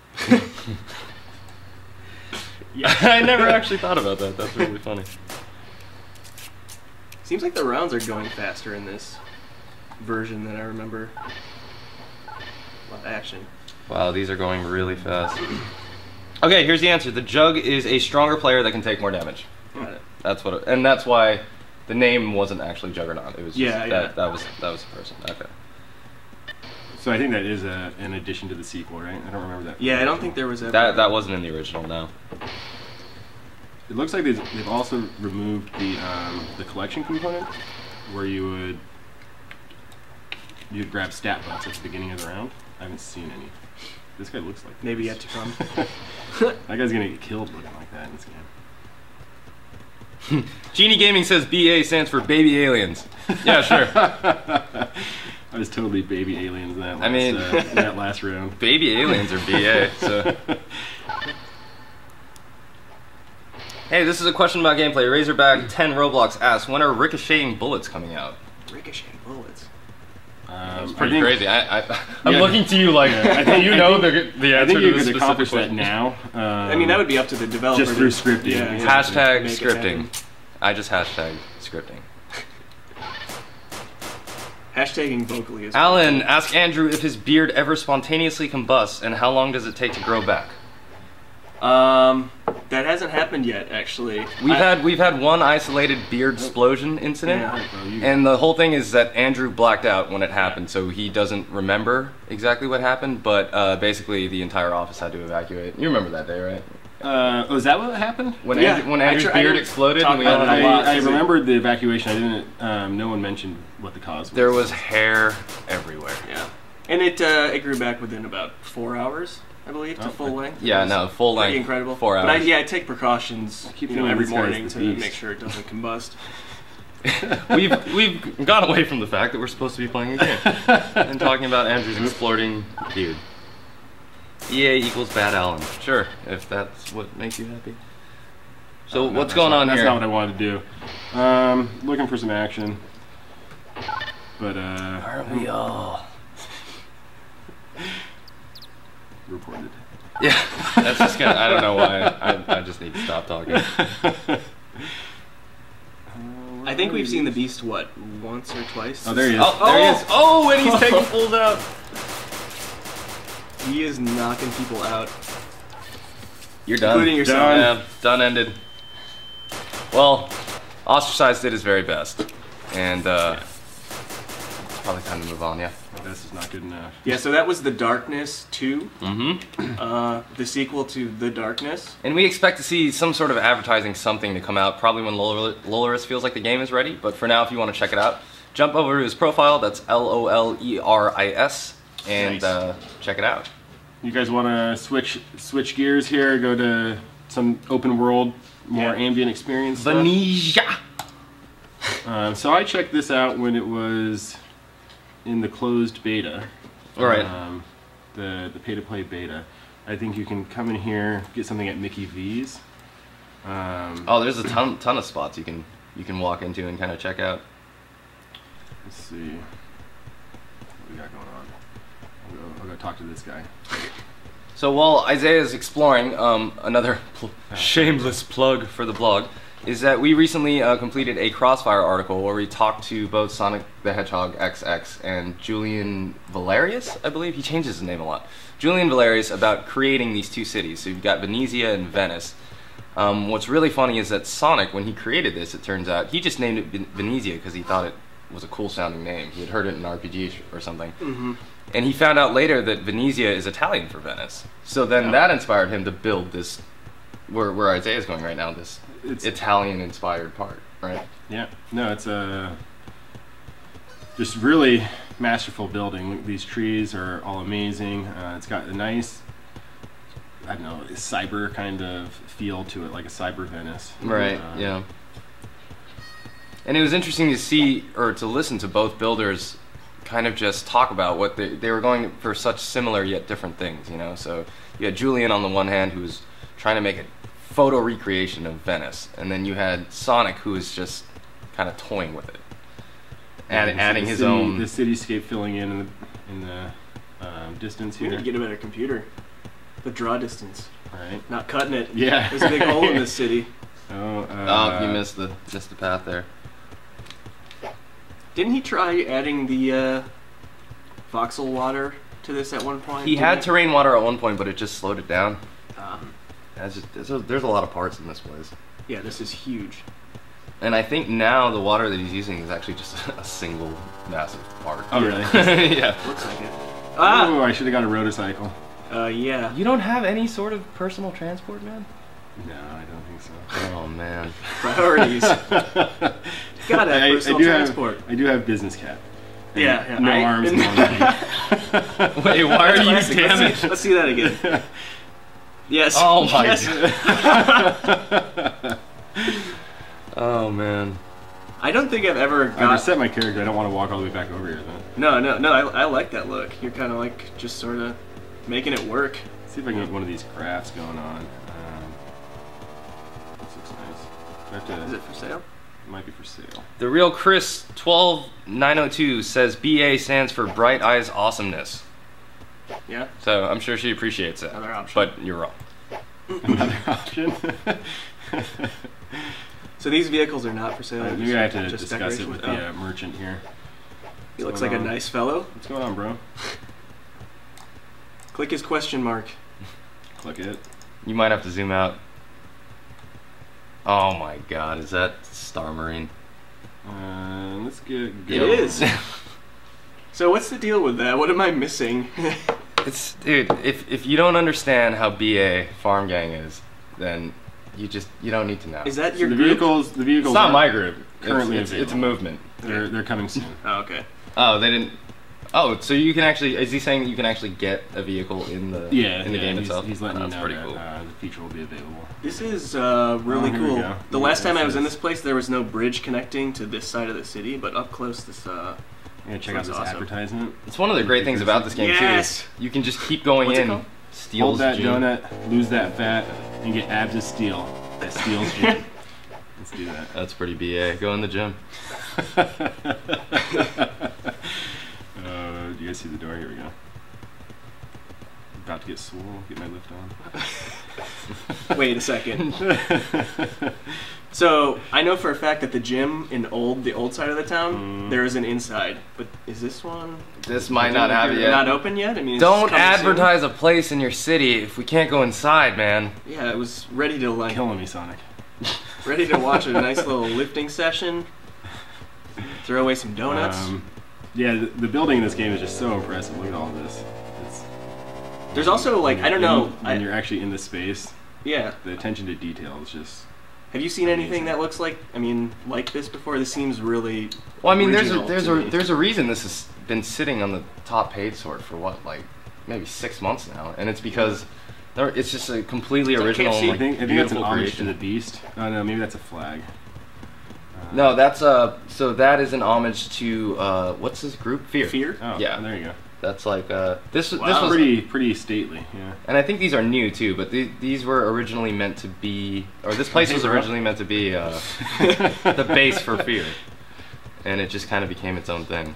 I never actually thought about that. That's really funny. Seems like the rounds are going faster in this version than I remember. A lot of action. Wow, these are going really fast. Okay, here's the answer. The Jug is a stronger player that can take more damage. Got it. That's what. And that's why the name wasn't actually Juggernaut. It was just Yeah, yeah. that was the person. Okay. So I think that is an addition to the sequel, right? I don't remember that. Yeah, I don't think there was ever. That wasn't in the original. No. It looks like they've also removed the collection component, where you'd grab stat buffs at the beginning of the round. I haven't seen any. This guy looks like Maybe this. yet to come. That guy's gonna get killed looking like that in this game. Genie Gaming says BA stands for Baby Aliens. Yeah, sure. I was totally baby aliens in that last, I mean- that last round. Baby Aliens are BA. So. Hey, this is a question about gameplay. Razorback 10 Roblox asks, when are ricocheting bullets coming out? Ricocheting bullets. It's pretty crazy. I'm Yeah. looking to you like, I think you know the I answer think to you this could specific accomplish that question. now. I mean, that would be up to the developer. just through to- scripting. Yeah, yeah. Hashtag Make it scripting. happen. I just hashtag scripting. Hashtagging vocally is. Alan, ask Andrew if his beard ever spontaneously combusts and how long does it take to grow back? That hasn't happened yet, actually. We've had one isolated beard explosion incident, Yeah. and the whole thing is that Andrew blacked out when it happened, so he doesn't remember exactly what happened. But basically, the entire office had to evacuate. You remember that day, right? Is that what happened? When Yeah, Andrew's I beard didn't exploded, talk and we about all it a lot. I remembered the evacuation. I didn't. No one mentioned what the cause was. there was hair everywhere. Yeah. And it grew back within about 4 hours, I believe, to Oh, full length. Yeah, It was no, full pretty length. incredible. 4 But hours. I take precautions keep you know, feeling every this guy's morning the to beast. make sure it doesn't combust. We've gone away from the fact that we're supposed to be playing a game and talking about Andrew's exploding beard. EA equals Bad Alan. Sure, if that's what makes you happy. So No, what's that's going not- on That's here? not what I wanted to do. Looking for some action, but Aren't we all? reported. Yeah, that's just gonna. I don't know why. I just need to stop talking. I think we've seen the beast, what, once or twice? Oh, there he is. Oh, there he is. Oh, and he's taking fools out. He is knocking people out. You're done. Including yourself. Done. Yeah, done, ended. Well, Ostracized did his very best. And it's probably time to move on, yeah. This is not good enough. Yeah, so that was The Darkness 2. Mm-hmm. The sequel to The Darkness. And we expect to see some sort of advertising something to come out, probably when Loleris feels like the game is ready. But for now, if you want to check it out, jump over to his profile, that's Loleris, and Nice. check it out. You guys want to switch gears here? Go to some open world, more ambient experience stuff? Venia! So I checked this out when it was in the closed beta. All right. The pay-to-play beta. I think you can come in here, get something at Mickey V's. Oh, there's a ton of spots you can walk into and kind of check out. Let's see what we got going on. I'll go talk to this guy. So while Isaiah is exploring, another shameless plug for the blog is that we recently completed a Crossfire article where we talked to both Sonic the Hedgehog XX and Julian Valerius, I believe. He changes his name a lot. Julian Valerius about creating these two cities. So you've got Venezia and Venice. What's really funny is that Sonic, when he created this, it turns out, he just named it Venezia because he thought it was a cool sounding name. He had heard it in an RPG or something. Mm-hmm. And he found out later that Venezia is Italian for Venice. So then that inspired him to build this, where Isaiah's going right now, this Italian-inspired part, right? Yeah. No, it's a just really masterful building. These trees are all amazing. It's got a nice, I don't know, cyber kind of feel to it, like a cyber Venice. Right, yeah. And it was interesting to see, or to listen to both builders kind of just talk about what they were going for such similar yet different things, you know? So you had Julian on the one hand who was trying to make a photo recreation of Venice, and then you had Sonic who was just kind of toying with it. Adding his own... The cityscape filling in the distance We here. need to get a better computer. The draw distance. Right. Not cutting it. Yeah. There's a big hole in this city. Oh, you missed the path there. Didn't he try adding the voxel water to this at one point? He had terrain water at one point, but it just slowed it down. Um, There's a lot of parts in this place. yeah, this is huge. And I think now the water that he's using is actually just a single massive part. Oh, really? Yeah. Looks like it. Oh, I should have got a rotocycle. Yeah. You don't have any sort of personal transport, man? No, I don't think so. Oh, man. Priorities. Gotta have personal transport. I do have business cat. Yeah. No arms, no legs. Wait, why are you Classic. damaged? Let's see that again. Yes. Oh, my yes. God. Oh, man. I don't think I've ever I got... reset my character. I don't want to walk all the way back over here, though. No, I like that look. You're kind of like just sort of making it work. Let's see if I can get one of these crafts going on. This looks nice. Do I have to, Is it for sale? It might be for sale. The real Chris 12902 says BA stands for Bright Eyes Awesomeness. Yeah. So I'm sure she appreciates it. Another option. But you're wrong. Another option. So these vehicles are not for sale. Maybe I have to just discuss it decoration? with the merchant here. He looks going like a on? nice fellow. What's going on, bro? Click his question mark. Click it. You might have to zoom out. Oh my God, is that Star Marine? Let's get It go. is. So what's the deal with that? What am I missing? It's, dude, if you don't understand how BA Farm Gang is, then you don't need to know. Is that So your the group? vehicles. The vehicles. It's not are my group. currently It's a available. movement. They're coming soon. Oh, okay. Oh, they didn't. Oh, so you can actually? Is he saying that you can actually get a vehicle in the game he's, itself? He's letting Oh, you that's know pretty that cool. the feature will be available. This is really Oh, here we cool. go. The Yeah, last time I this was in is- this place, there was no bridge connecting to this side of the city, but up close, this. I'm gonna check out Sounds this awesome. advertisement. It's one of the great things about this game too. Yes! Is you can just keep going What's it in. called? Steals Hold that gin. donut, lose that fat, and get abs of steel. That steals gin. Let's do that. That's pretty BA. Go in the gym. Do you guys see the door? Here we go. About to get swole. Get my lift on. Wait a second. So I know for a fact that the gym in the old side of the town, there is an inside. But is this one? This might not have it yet. Not open yet. I mean, Don't advertise a place in your city if we can't go inside, man. Yeah, it was ready to like Killing me, Sonic. ready to watch a nice little lifting session. Throw away some donuts. Yeah, the building in this game is just so impressive. Look at all this. There's also like I don't know. When you're actually in the space, Yeah. the attention to detail is just. Have you seen anything that looks like like this before? This seems really. Well, I mean, original to me. there's a reason this has been sitting on the top paid sort for what, like maybe 6 months now, and it's because it's just a completely original. KFC. Like, I think that's an beautiful homage creation. to the Beast. Oh no, maybe that's a flag. No, that's so that is an homage to what's this group? Fear. Fear. Oh, Yeah. there you go. That's like this Wow. this was Pretty stately. Yeah. and I think these are new too, but these were originally meant to be, or this place was originally meant to be the base for Fear, and it just kind of became its own thing.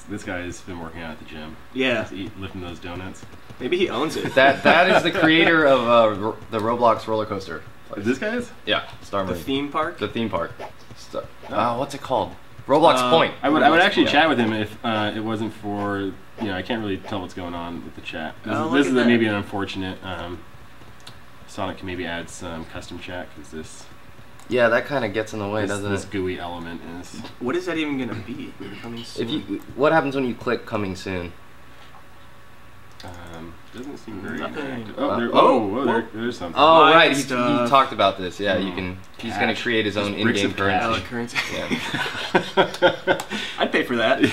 This guy's been working out at the gym. Yeah. He's lifting those donuts. Maybe he owns it. That is the creator of the Roblox roller coaster. This guy is? Yeah, Star The Marine. theme park. The theme park. What's it called? Roblox Point. I would actually chat with him if it wasn't for I can't really tell what's going on with the chat. This is maybe an unfortunate. Sonic can maybe add some custom chat because this Yeah, that kind of gets in the way, doesn't this it? gooey element is. What is that even gonna be? Coming soon. What happens when you click coming soon? Doesn't seem very Nothing. interactive. There's something. Oh, Buying right. He stuff. talked about this. Yeah, you can. He's going to create his own bricks in-game of cash. currency. currency. Yeah. I'd pay for that.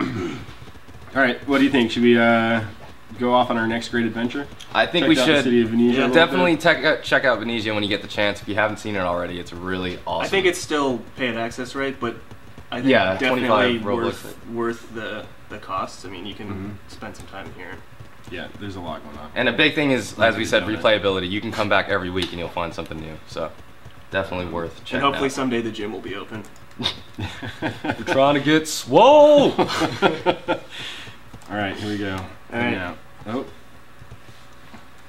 All right, what do you think? Should we go off on our next great adventure? I think Check we out the should city of Venetia a little definitely bit? check out Venetia when you get the chance. If you haven't seen it already, it's really awesome. I think it's still paid access, right? But I think Yeah, definitely 25 Robux. worth the costs. I mean, you can spend some time here. Yeah, there's a lot going on. And a big thing is, as we said, Done it. replayability. You can come back every week and you'll find something new. So definitely worth checking And hopefully out. someday the gym will be open. We're trying to get swole. All right, here we go. All right. Now. Oh,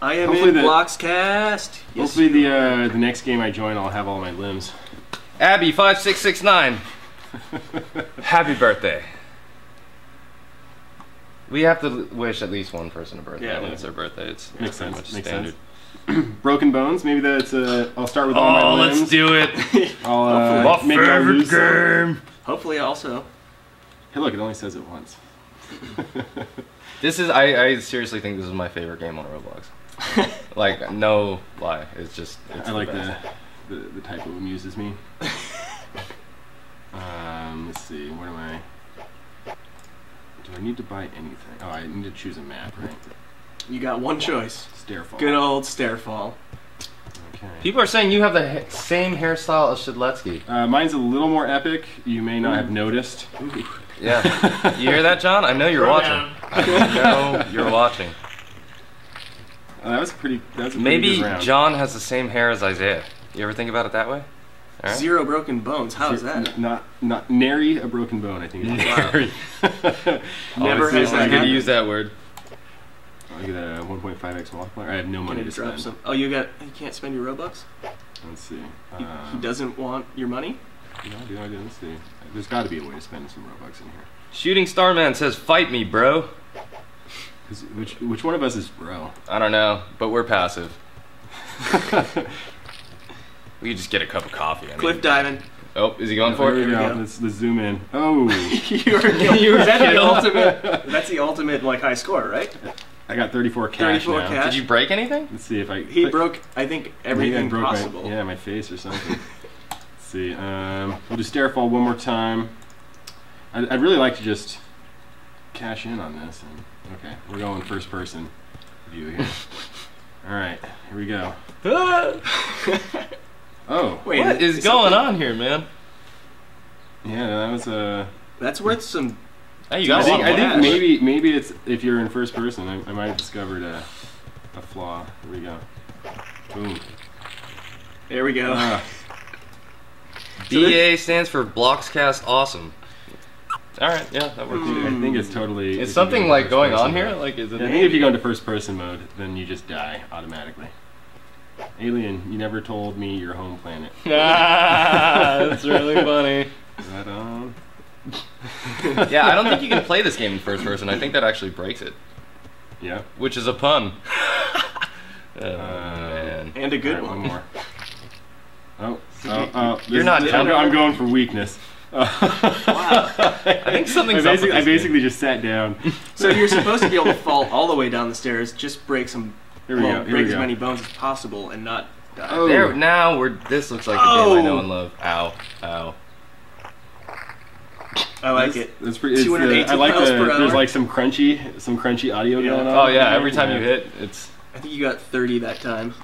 I am Hopefully in the- BLOXcast. Yes, hopefully the next game I join, I'll have all my limbs. Abby 5669. Happy birthday. We have to wish at least one person a birthday Yeah, when yeah. it's their birthday. It's Makes pretty sense. much Makes standard. sense. Broken Bones. Maybe that's. I'll start with all my limbs. let's do it. I'll make y'all lose some. Hopefully also. Hey, look! It only says it once. This is I seriously think this is my favorite game on Roblox. Like no lie, it's I like best. the type of amuses me. Let's see. What am I? Do I need to buy anything? Oh, I need to choose a map, right? You got one choice. Stairfall. Good old Stairfall. Okay. People are saying you have the same hairstyle as Shedletsky. Mine's a little more epic. You may not have noticed. Yeah. You hear that, John? I know you're watching. I know you're watching. That was a pretty Maybe good round. John has the same hair as Isaiah. You ever think about it that way? All right. 0 broken bones. How is that? Not nary a broken bone, I think. Nary. Never has that I'm going to happened. use that word. I'll get a 1.5x multiplier. I have no money Gonna to drop spend. some. Oh, you can't spend your Robux? Let's see. He doesn't want your money? No, I do. Let's see. There's got to be a way to spend some Robux in here. Shooting Starman says, "Fight me, bro." Which one of us is bro? I don't know, but we're passive. We could just get a cup of coffee. I mean. Cliff diving. Oh, is he going for There it? we Here we go. go. Let's zoom in. Oh, You're is that the ultimate? That's the ultimate like high score, right? I got 34 cash 34 now. cash. Did you break anything? Let's see if I. He broke, I think, maybe I everything broke possible. my face or something. Let's see. We'll do Stairfall one more time. I'd really like to just cash in on this. Okay, we're going first person view here. All right, here we go. Oh, Wait, What is going on here, man? yeah, that was a. That's worth some. Hey, you got I a lot think, of I think cash. maybe it's if you're in first person. I might have discovered a flaw. Here we go. Boom. There we go. BA stands for BLOXcast Awesome. All right, yeah, that works. I think it's totally. Is if you something go like into first going on person here? mode. Like, is it? Yeah, I think if you go into first person mode, then you just die automatically. Alien, you never told me your home planet. That's really funny. Right on. Yeah, I don't think you can play this game in first person. I think that actually breaks it. Yeah. Which is a pun. Man. And a good All right, one. one more. Oh, You're not I'm going for weakness. Wow. I think something's up with I this basically just sat down. So you're supposed to be able to fall all the way down the stairs, just break some, Here we go. Here break we as go. many bones as possible, and not die. Oh. There, now we're. This looks like the game I know and love. Ow, ow. I like it. That's pretty. 218 I like miles per hour. There's like some crunchy audio Yeah. going on. Oh yeah, every time you hit, it's. I think you got 30 that time.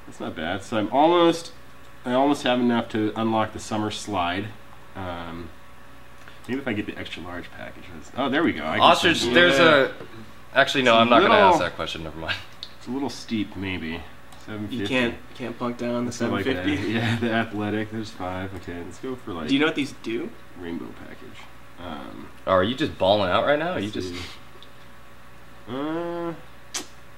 That's not bad. So I almost have enough to unlock the summer slide. Maybe if I get the extra large package. Oh, there we go. I can Ostrich, see- there's a. Actually, no, It's a I'm not gonna little- ask that question. Never mind. It's a little steep, maybe. 750. You can't punk down the So like 750. yeah, the athletic. There's 5. Okay, let's go for like Do you know what these do? rainbow package. Oh, are you just balling out right now? Are you let's just? see.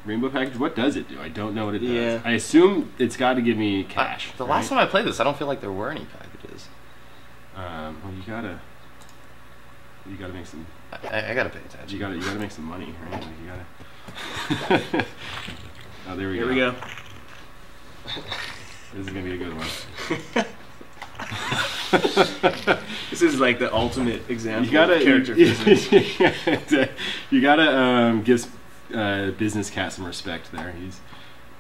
Rainbow package. What does it do? I don't know what it does. Yeah. I assume it's got to give me cash. The last time I played this, I don't feel like there were any packages. Well, you gotta make some. I gotta pay attention. You gotta make some money, right? Like you gotta. Oh, there we Here go. we go. This is gonna be a good one. This is like the ultimate example You gotta of character physics. You gotta give Business Cat some respect there.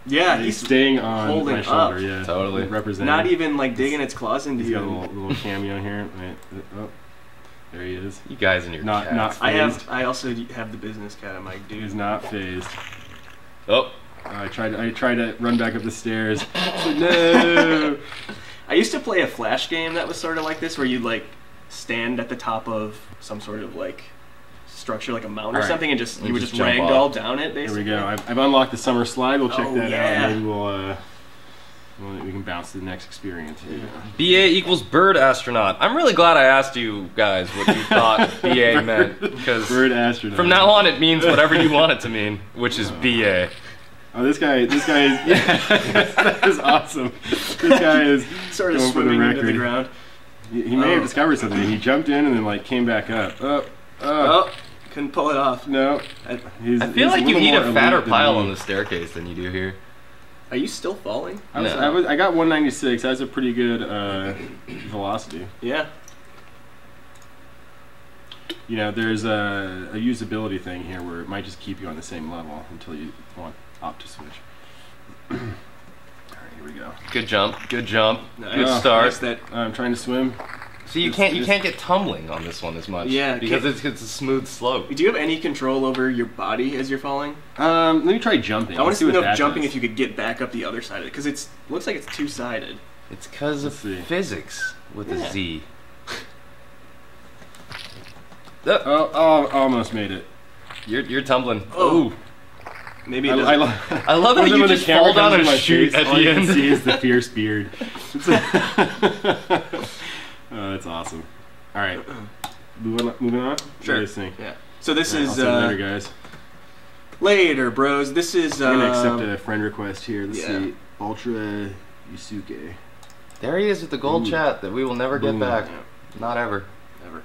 He's staying on holding my shoulder. up. Yeah, Totally. representing. Not even like digging its claws into He's you. got a little cameo here. Wait, oh, there he is. You guys and your Not cats. I also have the business cat. I'm like, dude. He's not phased. Oh, I tried to run back up the stairs. No. I used to play a Flash game that was sort of like this, where you'd like stand at the top of some sort of like structure, like a mountain or Alright. something, and you would just just jump ragdoll down it. Here Basically. we go. I've unlocked the summer slide. We'll check Oh, that yeah. out. Maybe we can bounce to the next experience. Here you go. BA equals bird astronaut. I'm really glad I asked you guys what you thought BA meant, because Bird astronaut. from now on it means whatever you want it to mean, which is BA. Oh, this guy is that is awesome. This guy is Sort of going for the swimming into the record. ground. He may have Oh. discovered something. He jumped in and then like came back up. Oh, couldn't pull it off. No. I feel like you need a fatter pile on the staircase than you do here. Are you still falling? I got 196. That's a pretty good velocity. Yeah. You know, there's a usability thing here where it might just keep you on the same level until you want opt to switch. Alright, here we go. Good jump, good jump, Nice. good Nice start. that. I'm trying to swim. See, you can't get tumbling on this one as much. Yeah, because it's a smooth slope. Do you have any control over your body as you're falling? Let me try jumping. I want Let's to see know what if that jumping does. if you could get back up the other side of it, because it looks like it's two-sided. It's because of Let's see. physics with Yeah. a Z. Oh, almost made it. You're tumbling. Oh. Ooh. Maybe I it doesn't. I love how you when the just camera fall down comes in and my shoot face, at all the you can end. see is the fierce beard. Oh, that's awesome. All right, moving on. What do you guys think? Yeah. So this All right, is I'll see you later, guys. later, bros. This is I'm gonna accept a friend request here. Let's yeah. see, Ultra Yusuke. There he is with the gold Ooh. chat that we will never get Boom. back. Yeah. Not ever. Never.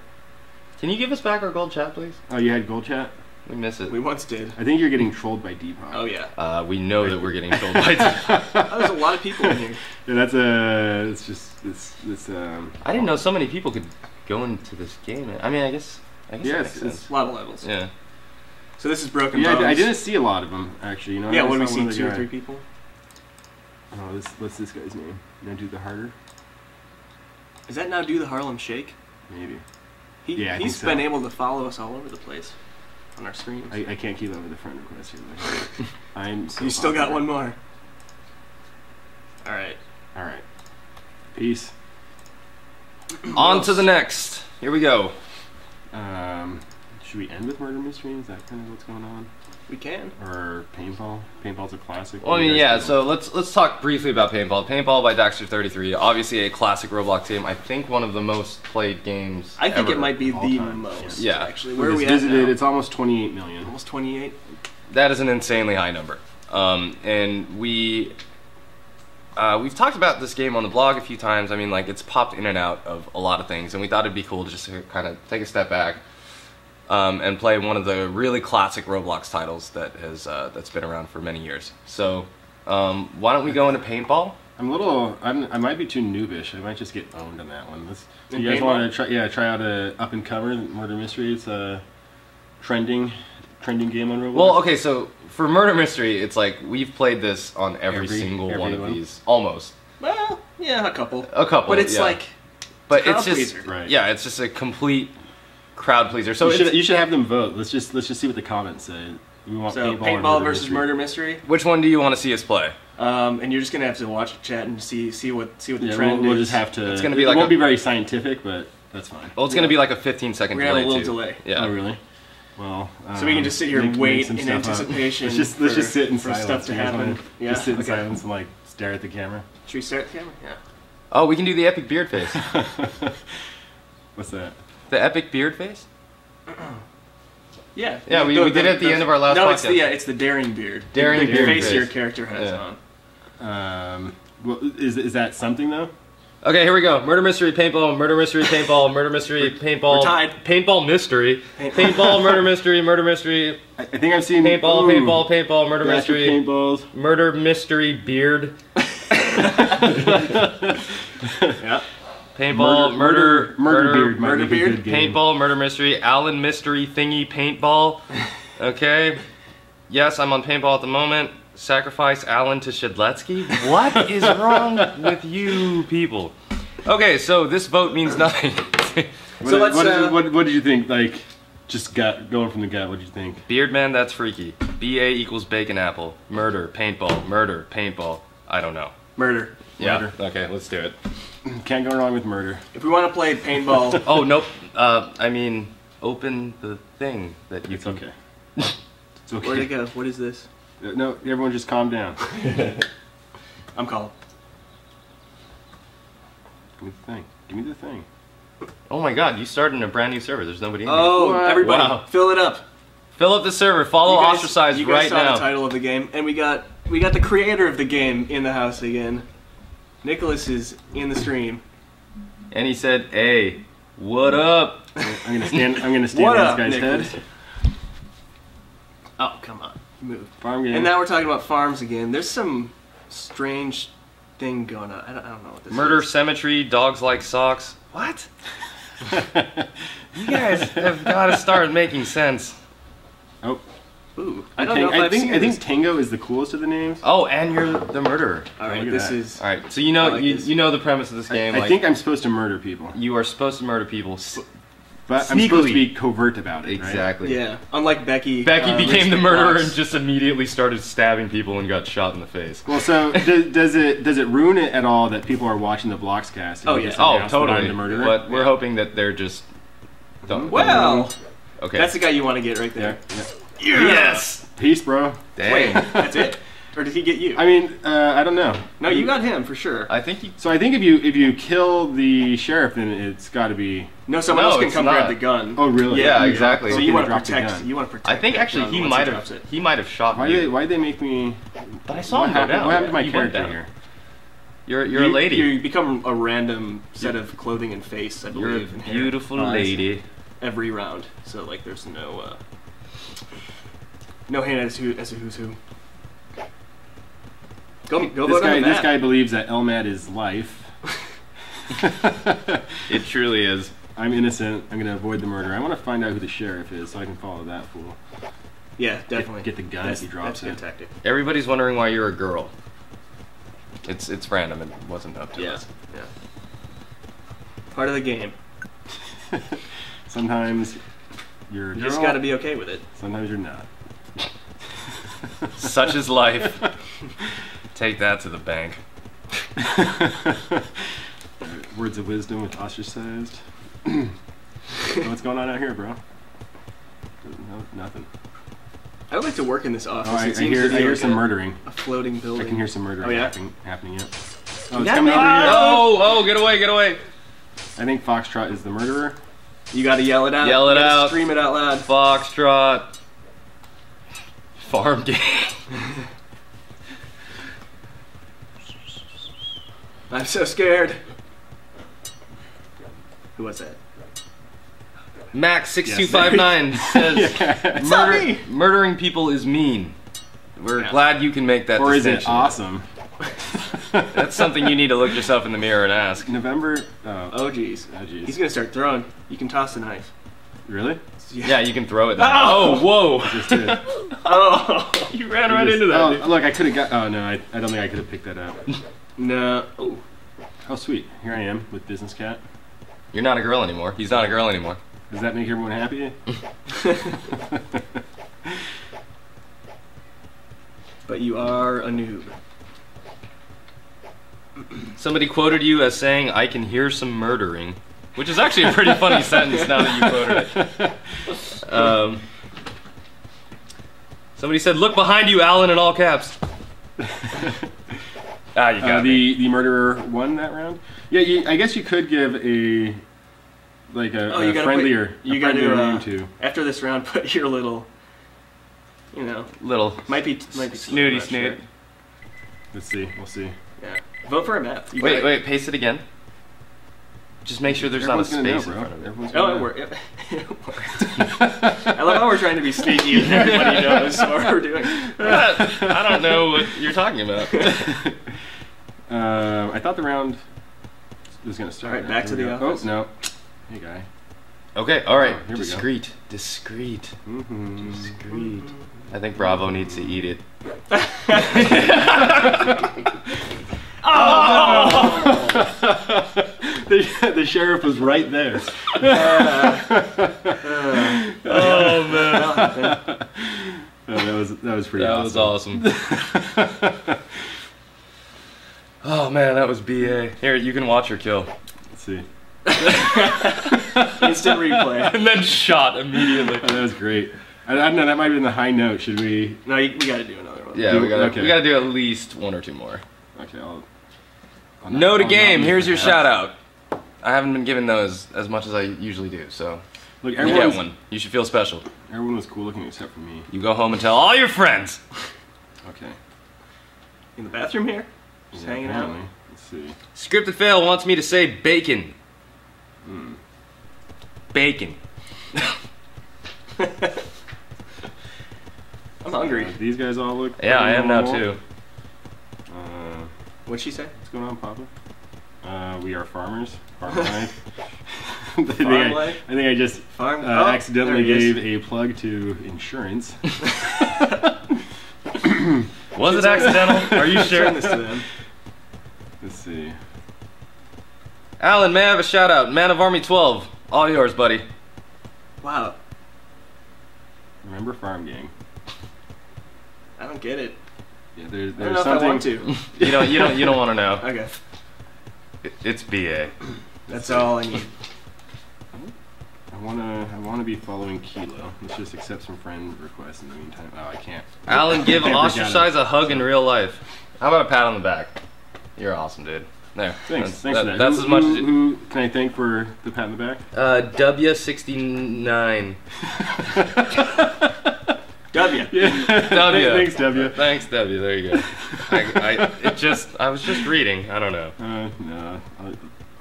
Can you give us back our gold chat, please? Oh, you had gold chat? We miss it. We once did. I think you're getting trolled by Deepak. Oh yeah. We know that we're getting told by Oh, there's a lot of people in here. Yeah, that's a. It's just it's. I didn't know so many people could go into this game. I mean, I guess Yeah, that makes sense. A lot of levels. Yeah. So this is Broken Yeah, Bones. I didn't see a lot of them actually. You know. Yeah, I what do we saw see? one of the 2 or guy- 3 people? Oh, what's this guy's name? Can I do the harder? Is that now Do the Harlem Shake? Maybe. He's Yeah, I think so. been able to follow us all over the place on our streams. I can't keep up with the friend request here. I'm so You still got popular. one more. All right. All right. Peace. On to the next. Here we go. Should we end with Murder Mystery? Is that kind of what's going on? We can. Or Paintball? Paintball's a classic. Well, I What do mean, you yeah. guys So let's talk briefly about Paintball. Paintball by Daxter33. Obviously, a classic Roblox game. I think one of the most played games. I think ever. it might be all the time. most. Yeah. Actually, think? where are It's we at visited, now? it's almost 28 million. Almost 28. That is an insanely high number. And we we've talked about this game on the blog a few times. I mean, like, it's popped in and out of a lot of things, and we thought it'd be cool to just kind of take a step back and play one of the really classic Roblox titles that's been around for many years. So, why don't we go into paintball? I might be too noobish. I might just get owned on that one. Do you guys want to try out a up and comer murder mystery? It's a trending game on Roblox. Well, okay, so for murder mystery, it's like we've played this on every single one of these, almost. Well, yeah, a couple. But it's like, but it's crowd just pleaser. Right. Yeah, it's just a complete crowd pleaser. So you should have them vote. Let's just see what the comments say. We want paintball versus murder mystery. Which one do you want to see us play? And you're just gonna have to watch the chat and see what the trend we'll is. just have to. It's gonna be like it won't be very scientific, but that's fine. Well, it's gonna be like a 15-second We're delay. gonna have a little too. delay. Yeah. Oh, really? Well, So we can just sit here and make wait some in stuff up. anticipation. Let's just sit in for silence. stuff to You guys wanna happen. Yeah. Just sit in Okay. silence and like stare at the camera. Should we start the camera? Yeah. Oh, we can do the epic beard face. What's that? The epic beard face? Yeah. Yeah, we did it at the end of our last podcast. podcast. It's the daring beard. Daring the beard face face. your character has Yeah. on. Well, is that something though? Okay, here we go. Murder mystery, paintball, murder mystery, paintball, murder mystery, paintball. We're tied. Paintball mystery. Paintball, murder mystery, murder mystery. I think I've seen Paintball, paintball, paintball, murder graphic mystery. paintballs. Murder mystery beard. Yeah. Paintball, murder beard. might murder make a beard, good game. paintball, murder mystery, Alan mystery thingy paintball. Okay. Yes, I'm on paintball at the moment. Sacrifice Alan to Shedletsky? What is wrong with you people? Okay, so this vote means nothing. So let's, what did you think? Like, just going from the gut. What did you think? Beardman, that's freaky. BA equals bacon apple. Murder, paintball, murder, paintball. I don't know. Murder. Yeah. Murder. Okay, let's do it. Can't go wrong with murder. If we want to play paintball, Oh, nope. I mean, open the thing that you It's can... okay. It's okay. where'd it go? What is this? No, everyone just calm down. I'm calling. Give me the thing. Give me the thing. Oh my god, you started in a brand new server. There's nobody in here. Oh, What? everybody, Wow. fill it up. Fill up the server. Follow Ostracized you guys right saw now. the title of the game, and we got the creator of the game in the house again. Nicholas is in the stream. And he said, "Hey, what up?" I'm gonna stand. What on up, this guy's Nicholas? head. Oh, come on, move. Farm game. And now we're talking about farms again. There's some strange thing going on. I don't know what this Murder is. cemetery, dogs like socks. What? You guys have got to start making sense. Oh, Ooh, I don't know if I I've think seen I think this. Tango is the coolest of the names. Oh, and you're the murderer. All right, Look at this that. is. All right, so you I know like this. you know the premise of this game. I like, think I'm supposed to murder people, you are supposed to murder people. but I'm supposed Sneakily. to be covert about it. Right? Exactly. Yeah, unlike Becky. Becky became the murderer Blocks. and just immediately started stabbing people and got shot in the face. Well, so does it ruin it at all that people are watching the BLOXcast? and Oh, you yeah. just Oh, announce that I'm totally. the murderer? But we're hoping that they're just. Don't. Well, Okay. that's the guy you want to get right Yeah, there. yeah. Yes. Peace, bro. Wait, Dang. that's it? Or did he get you? I mean, I don't know. No, you got him for sure. I think you. So I think if you kill the sheriff, then it's got to be. No, someone No, else can it's come not. grab the gun. Oh, really? Yeah, You exactly. drop- So you want to drop the protect. gun. You want to protect. I think that actually gun he once might drops have. it. He might have shot me. Why'd they make me? But I saw What him go happened? down. What happened to my You went character down. here? You're a lady. You become a random set of clothing and face, I You're a believe. and hair beautiful Oh, I see. lady. every round. So like, there's no hint as to who's who. Go This vote on guy, the this map. guy believes that LMAT is life. It truly is. I'm innocent. I'm gonna avoid the murder. I want to find out who the sheriff is so I can follow that fool. Yeah, definitely. Get the gun That's, if he drops that's a good it. tactic. Everybody's wondering why you're a girl. It's random. It wasn't up to Yeah, us. yeah. Part of the game. Sometimes you're a You girl. just got to be okay with it. Sometimes you're not. Such is life. Take that to the bank. Words of wisdom with ostracized. What's going on out here, bro? No, nothing. I would like to work in this office. Oh, I It seems hear to be like some a, murdering. a floating building. I can hear some murdering Oh, yeah? happening. Yep. Oh, it's got coming me. over here. Oh, get away, get away. I think Foxtrot is the murderer. You got to yell it out. Yell it You gotta out. Scream it out loud. Foxtrot. Farm game. I'm so scared. Who was that? Max6259 says murdering people is mean. We're glad you can make that Or is distinction. it awesome? That's something you need to look yourself in the mirror and ask. November. Oh jeez. Oh jeez. He's gonna start throwing. You can toss the knife. Really? Yeah, you can throw it. Then. Oh! Whoa! Just did. Oh, you ran right into that. Oh, dude. look, I could have got. Oh no, I don't think I could have picked that up. No. Oh. Oh sweet, here I am with Business Cat. You're not a girl anymore. He's not a girl anymore. Does that make everyone happy? But you are a noob. Somebody quoted you as saying, "I can hear some murdering," which is actually a pretty funny sentence now that you quoted it. Somebody said, "Look behind you, Alan," in all caps. You got me. The murderer won that round. Yeah, I guess you could give a friendlier, you gotta name to. After this round, put your little, Little might be snooty snoot. Let's see. We'll see. Yeah. Vote for a map. You Wait, gotta- wait, paste it again. Just make sure there's not a Everyone's gonna space know, in bro. front of it. Everyone's Oh, gonna it know. worked. It worked. I love how we're trying to be sneaky and everybody knows what we're doing. I don't know what you're talking about. I thought the round was gonna start. All right, back to the Oh office. no. Hey guy. Okay, alright. Oh, here we go. Discreet. Discreet. Mm-hmm. Discreet. I think Bravo needs to eat it. The sheriff was right there. Oh man. That was pretty That awesome. was awesome. Oh man, that was BA. Here, you can watch her kill. Let's see. Instant replay. And then shot immediately. Oh, that was great. I don't know, that might have been the high note. Should we? No, we gotta do another one. Yeah, we gotta Okay. do at least one or two more. Okay, I'll No to I'll game, not here's your use that. shout out. I haven't been given those as much as I usually do, so Look, you get everyone one. You should feel special. was cool looking except for me. You go home and tell all your friends. Okay. In the bathroom here? Just hanging out. apparently. Let's see. Scripted Fail wants me to say bacon. Bacon. I'm hungry. These guys all look. Yeah, I am now normal. too. What'd she say? What's going on, Papa? We are farmers. Farm life. Farm life? I think I just Farm. accidentally there he is. gave a plug to insurance. Was it accidental? Are you sure? Turn this to them. Let's see. Alan, may I have a shout out? Man of Army 12. All yours, buddy. Wow. Remember Farm Gang. I don't get it. Yeah, there's I don't know if something. I want to. You don't want to know. Okay. It's BA. That's all I need. I wanna be following Kilo. Let's just accept some friend requests in the meantime. Oh, I can't. Alan, give I forgot Ostracize a hug in real life. How about a pat on the back? You're awesome, dude. There. Thanks. That's, Thanks for that. That's who, as much who, as it. Who can I thank for the pat in the back? W69. W. Yeah. W. Thanks, W. Thanks, W. There you go. I was just reading. I don't know. No.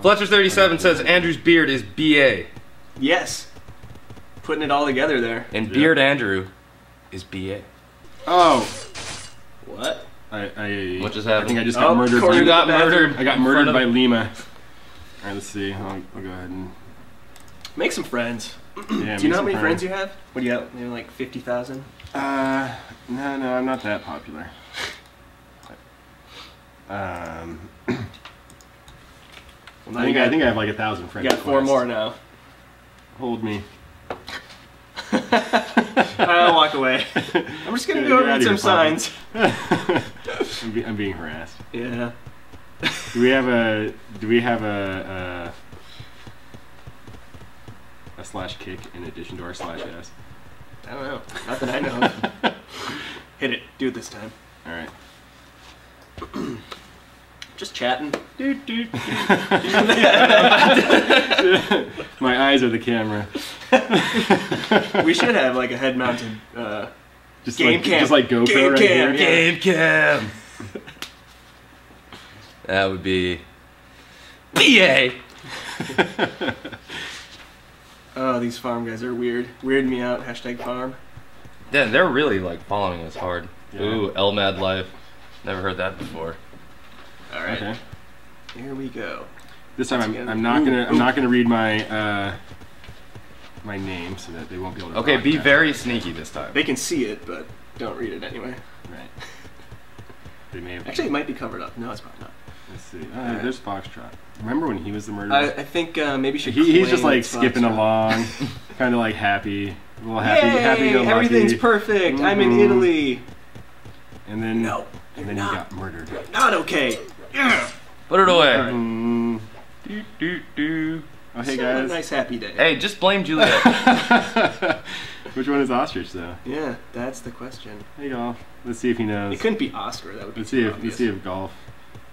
Fletcher37 says Andrew's beard is BA. Yes. Putting it all together there. And Beard Andrew is BA. Oh. What? What just I happened? think I just got murdered. Corey You got in the bathroom. murdered. I got in front murdered of- by Lima. Alright, let's see. I'll go ahead and. Make some friends. Yeah, Do you know how many friends you have? What do you have? Maybe like 50,000? No, I'm not that popular. I think I have like 1,000 friends. You got 4 more now. Hold me. I'll walk away. I'm just gonna Yeah, go get read out some of here, signs. I'm being harassed. Yeah. Do we have a slash kick in addition to our slash s? I don't know. Not that I know of. Hit it. Do it this time. All right. Just chatting. My eyes are the camera. We should have like a head-mounted Just game like, cam. Just like GoPro Game right cam, here. yeah. Game cam. That would be BA. Oh, these farm guys are weird. Weird me out. Hashtag farm. Yeah, they're really like following us hard. Yeah. Ooh, Elmad Life. Never heard that before. All right. Okay. Here we go. This time Once again. I'm not gonna read my my name so that they won't be able to. Okay, be broadcast. very sneaky this time. They can see it, but don't read it anyway. Right. They may have. Actually, it might be covered up. No, it's probably not. Let's see. There's Foxtrot. Remember when he was the murderer? I think maybe she. He's just like skipping along, kind of like happy, a little happy, Yay, happy go lucky. everything's perfect. I'm in Italy. And then No, and then he got murdered. not okay. Put it away. Mm. Oh, hey So, guys. nice happy day. Hey, just blame Juliet. Which one is ostrich though? Yeah, that's the question. Hey golf. Let's see if he knows. It couldn't be Oscar. That would be Let's see too if obvious. golf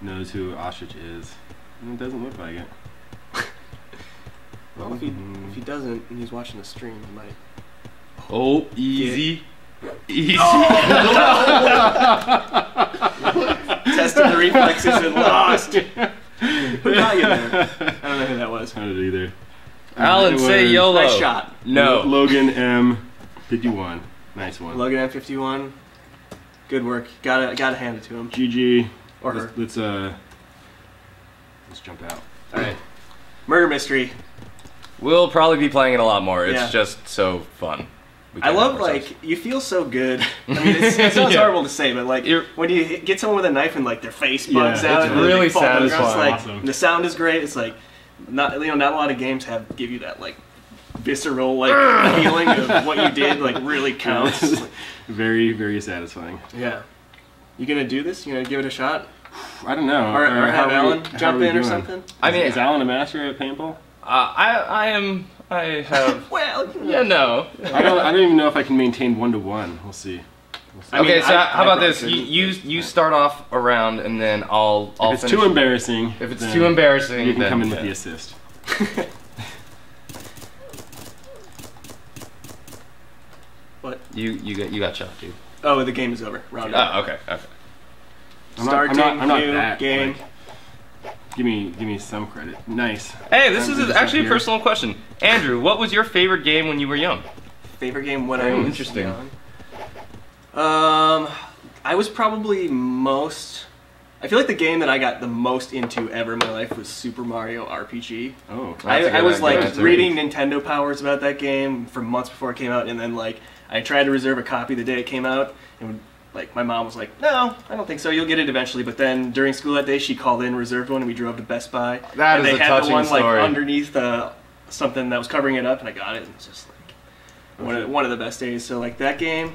knows who ostrich is. It doesn't look like it. Well, if he doesn't and he's watching the stream, he might. Oh, easy. Easy. Tested the reflexes and lost. Who got you there? I don't know who that was. I don't either. Alan, It say was YOLO. Nice shot. No. Logan M51. Nice one. Logan M51. Good work. Gotta hand it to him. GG. Or her. Let's jump out. All right. Murder mystery. We'll probably be playing it a lot more. It's Yeah. just so fun. We I can't love help ourselves. like you feel so good. I mean, it sounds Yeah. horrible to say, but like You're- when you get someone with a knife and like their face bugs Yeah, out, it's and really they fall to the ground, satisfying. It's like Awesome. the sound is great. It's like not a lot of games give you that like visceral like feeling of what you did like really counts. It's like, Very, very satisfying. yeah, you gonna do this? You gonna give it a shot, I don't know. or have how are Alan we jump in or doing? something? I mean, is Alan a master at paintball? I have. Well, Yeah, no. I don't even know if I can maintain 1-to-1. We'll see. I mean, Okay, so I how about probably this? couldn't. You start off a round, and then I'll If it's finish. too embarrassing, If it's then too embarrassing, you can then, come in with yeah. the assist. What? You got shot, dude. Oh, the game is over. Round up. Oh, okay. Starting I'm not new that, game. like, give me some credit. Nice. Hey, this I'm is just actually a here. personal question. Andrew, what was your favorite game when you were young? Favorite game when Oh, I was interesting. young? I was probably most. I feel like the game that I got the most into ever in my life was Super Mario RPG. Oh. That's a I good was answer. like That's a reading Nintendo Powers about that game for months before it came out, and then like I tried to reserve a copy the day it came out, and like my mom was like, "No, I don't think so. You'll get it eventually." But then during school that day, she called in, reserved one, and we drove to Best Buy. That and is they a had touching the one story. like underneath something that was covering it up, and I got it. And it's just like one of the best days. So like that game,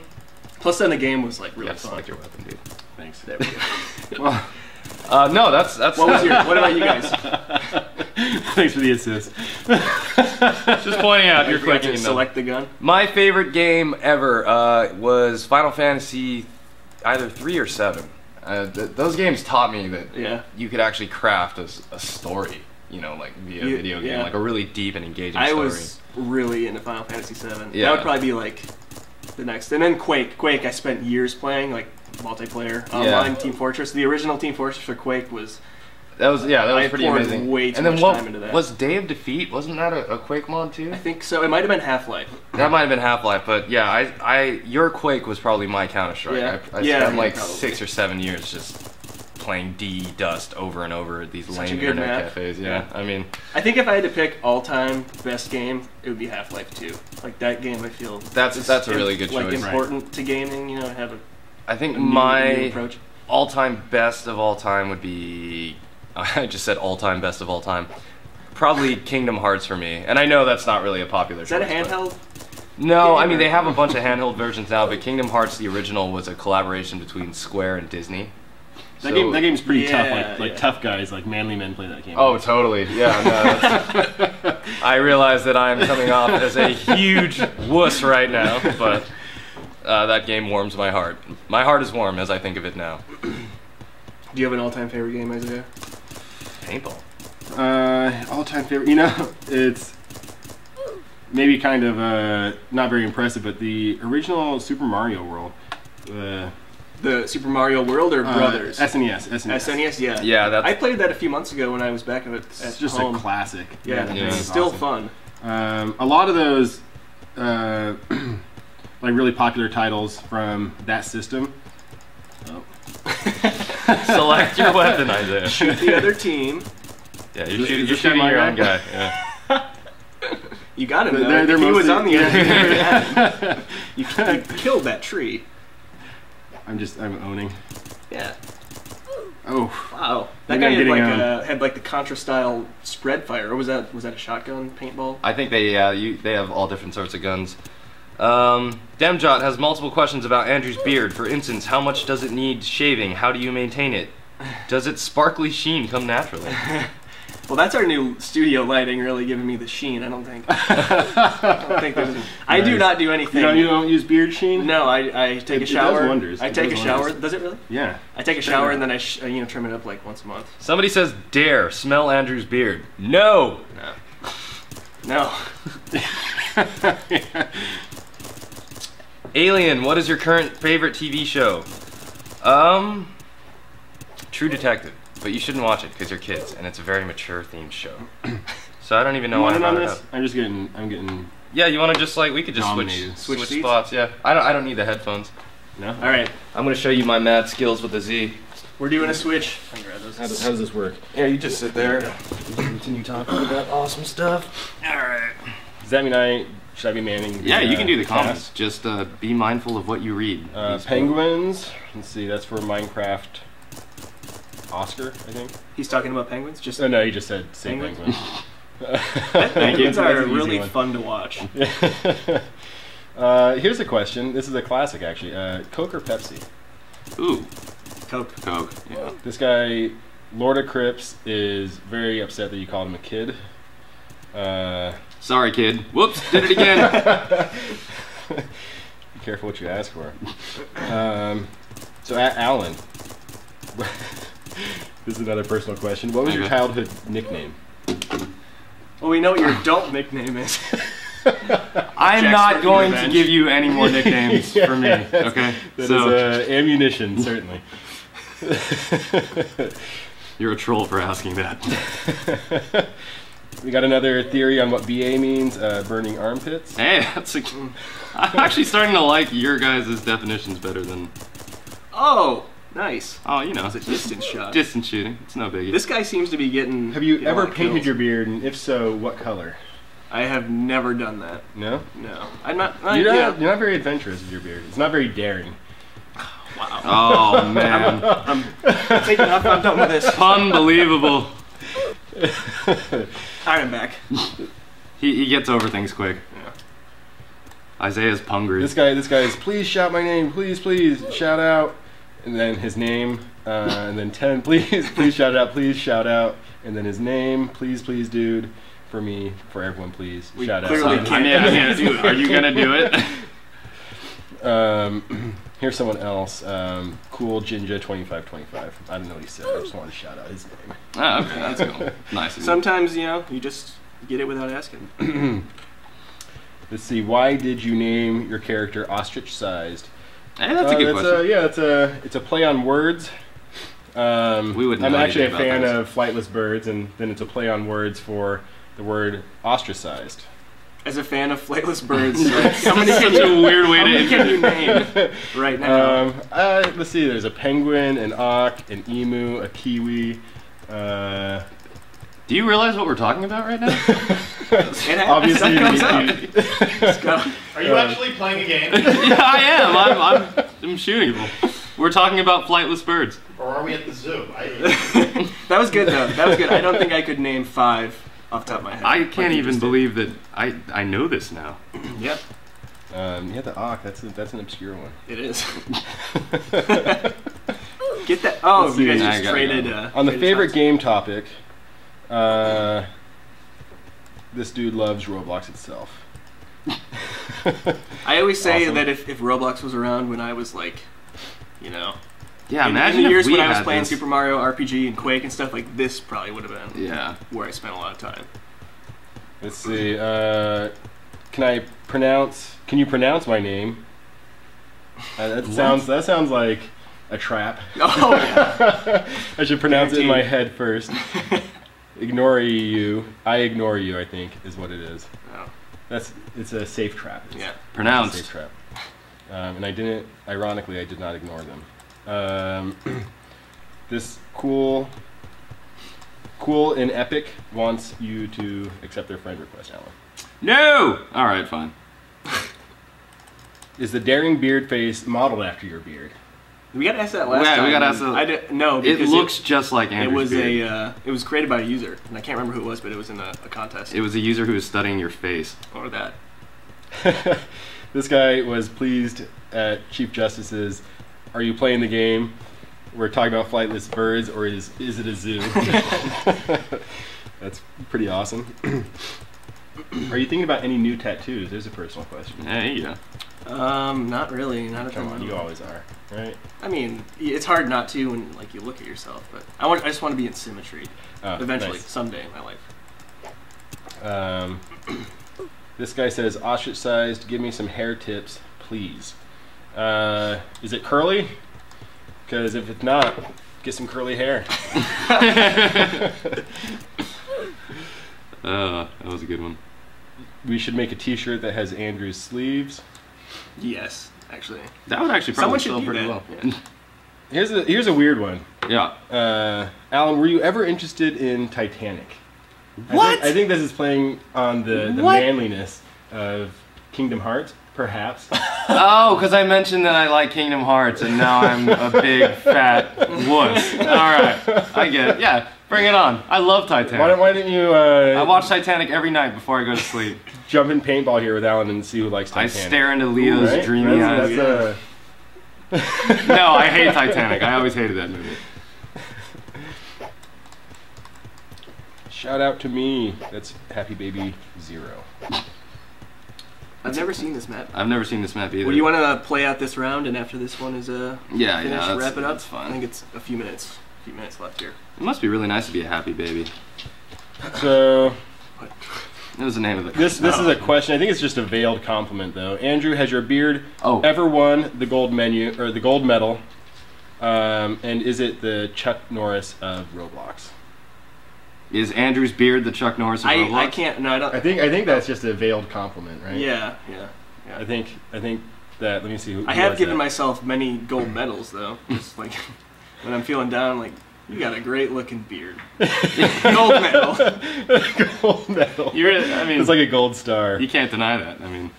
plus then the game was like really Yes, fun. like your weapon, dude. Thanks. There we go. Well, No, that's. What about you guys? thanks for the assist. Just pointing out you're You forgot clicking. to select the gun. My favorite game ever was Final Fantasy, either 3 or 7. Those games taught me that Yeah. you could actually craft a story, like via You- video game, yeah. like a really deep and engaging I story. was really into Final Fantasy VII. Yeah. That would probably be like the next. And then Quake. Quake, I spent years playing, like multiplayer, online, Team Fortress. The original Team Fortress for Quake was. That was I pretty poured amazing. way too and then much what time into that. was Day of Defeat? Wasn't that a Quake mod too? I think so. It might have been Half-Life. That might have been Half-Life, but yeah, your Quake was probably my Counter-Strike. Yeah. I Yeah, spent yeah, like probably. 6 or 7 years just playing Dust over and over at these Such a lame good internet map. cafes. Yeah, Yeah. I mean, I think if I had to pick all-time best game, it would be Half-Life 2. Like that game, I feel That's is a really good like choice. important to gaming. You know, have a I think new my approach. all-time best of all time would be. I just said all-time best of all time. Probably Kingdom Hearts for me, and I know that's not really a popular Is that a choice, but- handheld? No, game, I mean or- they have a bunch of handheld versions now, but Kingdom Hearts the original was a collaboration between Square and Disney. That game's pretty tough. Yeah, Like yeah. tough guys, like manly men play that game. Oh, totally. Yeah, no. I realize that I'm coming off as a huge wuss right now, but that game warms my heart. My heart is warm as I think of it now. Do you have an all-time favorite game, Isaiah? Paintball. All-time favorite. It's maybe kind of not very impressive, but the original Super Mario World. The Super Mario World or Brothers? SNES. SNES, yeah. Yeah, that's. I played that a few months ago when I was back at It's just home. a classic. Yeah, Yeah. it's It's still awesome. fun. A lot of those, like really popular titles from that system. Oh. Select your weapon, Isaiah. Shoot the other team. Yeah, Is you're this shooting guy your my own guy? guy. Yeah. You got him. They're Though. If he was mostly- on the end, you killed that tree. I'm owning. Yeah. Oh. Wow. That Maybe guy I'm had like the Contra style spread fire, or was that a shotgun paintball? I think they have all different sorts of guns. Demjot has multiple questions about Andrew's beard. For instance, how much does it need shaving? How do you maintain it? Does its sparkly sheen come naturally? Well, that's our new studio lighting really giving me the sheen. I don't think. I don't think there's. I do Nice. not do anything. You don't use beard sheen? No, I take a It shower. does wonders. I It take a does shower. wonders. Does it really? Yeah. I take a shower and then I trim it up like once a month. Somebody says, dare smell Andrew's beard. No. No. Alien, what is your current favorite TV show? True Detective, but you shouldn't watch it because you're kids, and it's a very mature themed show. So I don't even know You why I want in on brought it this? up. I'm getting. Yeah, you want to just we could just Dominated. switch Switch seats? spots. Yeah, I don't need the headphones. No. All right, I'm gonna show you my mad skills with the Z. we're doing a switch. How does this work? Yeah, you just sit there. Continue talking about awesome stuff. All right. Does that mean should I be manning? Yeah, you can do the cast? comments. Just be mindful of what you read. Penguins. Let's see. That's for Minecraft. Oscar, I think. He's talking about penguins. Just Oh no, you just said say Penguins? penguin. penguins are That's an easy really one. fun to watch. Here's a question. This is a classic, actually. Coke or Pepsi? Ooh, Coke. Coke. Yeah. This guy, Lord of Crips, is very upset that you called him a kid. Sorry, kid. Whoops, did it again. Be careful what you ask for. So, Alan, this is another personal question. What was your Okay. childhood nickname? Well, we know what your adult nickname is. I'm Jack's not Turkey going Revenge. to give you any more nicknames for me. Okay, That so is ammunition, certainly. you're a troll for asking that. We got another theory on what BA means, burning armpits. Hey, I'm actually starting to like your guys' definitions better than. Oh, nice. Oh, you know, It's a distance shot. distance shooting. It's no biggie. This guy seems to be getting. Have you getting a ever lot of painted kills. your beard, and if so, what color? I have never done that. No? No, I'm not. You're yeah. not very adventurous with your beard. It's not very daring. Wow. Oh man, I'm taking off. I'm done with this. unbelievable. Alright, I'm back. He gets over things quick. Isaiah's hungry. This guy is, please shout my name, please, shout out. And then his name, and then 10, please shout out, and then his name, please, dude, for me, for everyone, please, We shout out. clearly So, can't. Dude, are you gonna do it? Here's someone else, cool Jinja 2525. I don't know what he said, I just wanted to shout out his name. Oh, okay, that's cool. Nice. of you. Sometimes you just get it without asking. Let's see, why did you name your character ostrich-sized? Hey, that's a good question. It's a play on words. We wouldn't I'm know actually a anything about fan those. of flightless birds, and then it's a play on words for the word ostracized. As a fan of flightless birds, how many Such a weird way how many to. can you name right now? Let's see. There's a penguin, an auk, an emu, a kiwi. Do you realize what we're talking about right now? It happens. Obviously, That comes up. Let's go. Are you actually playing a game? Yeah, I am. I'm shooting. We're talking about flightless birds. Or are we at the zoo? That was good though. That was good. I don't think I could name 5 off the top of my head. I like can't you even just did. believe that I know this now. Yep, Yeah, the auk. That's an obscure one. it is. Get that. Oh, Let's you guys see. I just got traded. On the traded favorite shots. game topic, this dude loves Roblox itself. I always say Awesome. that if Roblox was around when I was like, you know, Yeah, in imagine the if years we when I was had playing this. Super Mario RPG and Quake and stuff, like this probably would have been Yeah. where I spent a lot of time. Let's see. Can you pronounce my name? That sounds like a trap. Oh yeah. I should pronounce it in my head first. Oh yeah. I should pronounce it in my head first. Ignore you. I ignore you, I think, is what it is. Oh. It's a safe trap. Yeah. Pronounced. Safe trap. And ironically, I did not ignore them. This cool and epic wants you to accept their friend request, Alan. No! Alright, fine. Is the daring beard face modeled after your beard? We got asked that last time. We got asked no, It because looks just like it Andrew's was beard. it was created by a user, and I can't remember who it was, but it was in a contest. It was a user who was studying your face. Or that. This guy was pleased at Chief Justice's, "Are you playing the game? We're talking about flightless birds, or is it a zoo?" That's pretty awesome. Are you thinking about any new tattoos? There's a personal question. Hey, yeah. Not really. Not at the Come on, moment. you always are, right? I mean, it's hard not to when like you look at yourself, but I just want to be in symmetry. Eventually, nice. someday in my life. This guy says, "Ostracized, give me some hair tips, please." Is it curly? Because if it's not, get some curly hair. That was a good one. We should make a t-shirt that has Andrew's sleeves. Yes, actually. That would actually Someone probably should sell do pretty that. well. Yeah. Here's a weird one. Yeah. Alan, were you ever interested in Titanic? What? I think this is playing on the manliness of Kingdom Hearts, perhaps. Oh, because I mentioned that I like Kingdom Hearts, and now I'm a big fat wuss. Alright, I get it. Yeah, bring it on. I love Titanic. Why didn't you I watch Titanic every night before I go to sleep. jump in paintball here with Alan and see who likes I Titanic? stare into Leo's Right? dreamy eyes. That's No, I hate Titanic. I always hated that movie. Shout out to me. That's Happy Baby 0. I've never seen this map. I've never seen this map either. Well, do you want to play out this round, and after this one is Yeah, finished, that's, wrap it up? that's fine. I think it's a few minutes left here. It must be really nice to be a happy baby. So That was the name of it. this is a question. I think it's just a veiled compliment, though. Andrew, has your beard ever won the gold medal? And is it the Chuck Norris of Roblox? Is Andrew's beard the Chuck Norris of Roblox? I can't. No, I don't. I think that's just a veiled compliment, right? Yeah. I think that. Let me see. I have given myself many gold medals, though. Just like when I'm feeling down, like, you got a great looking beard. Gold medal. Gold medal. It's like a gold star. You can't deny that. I mean,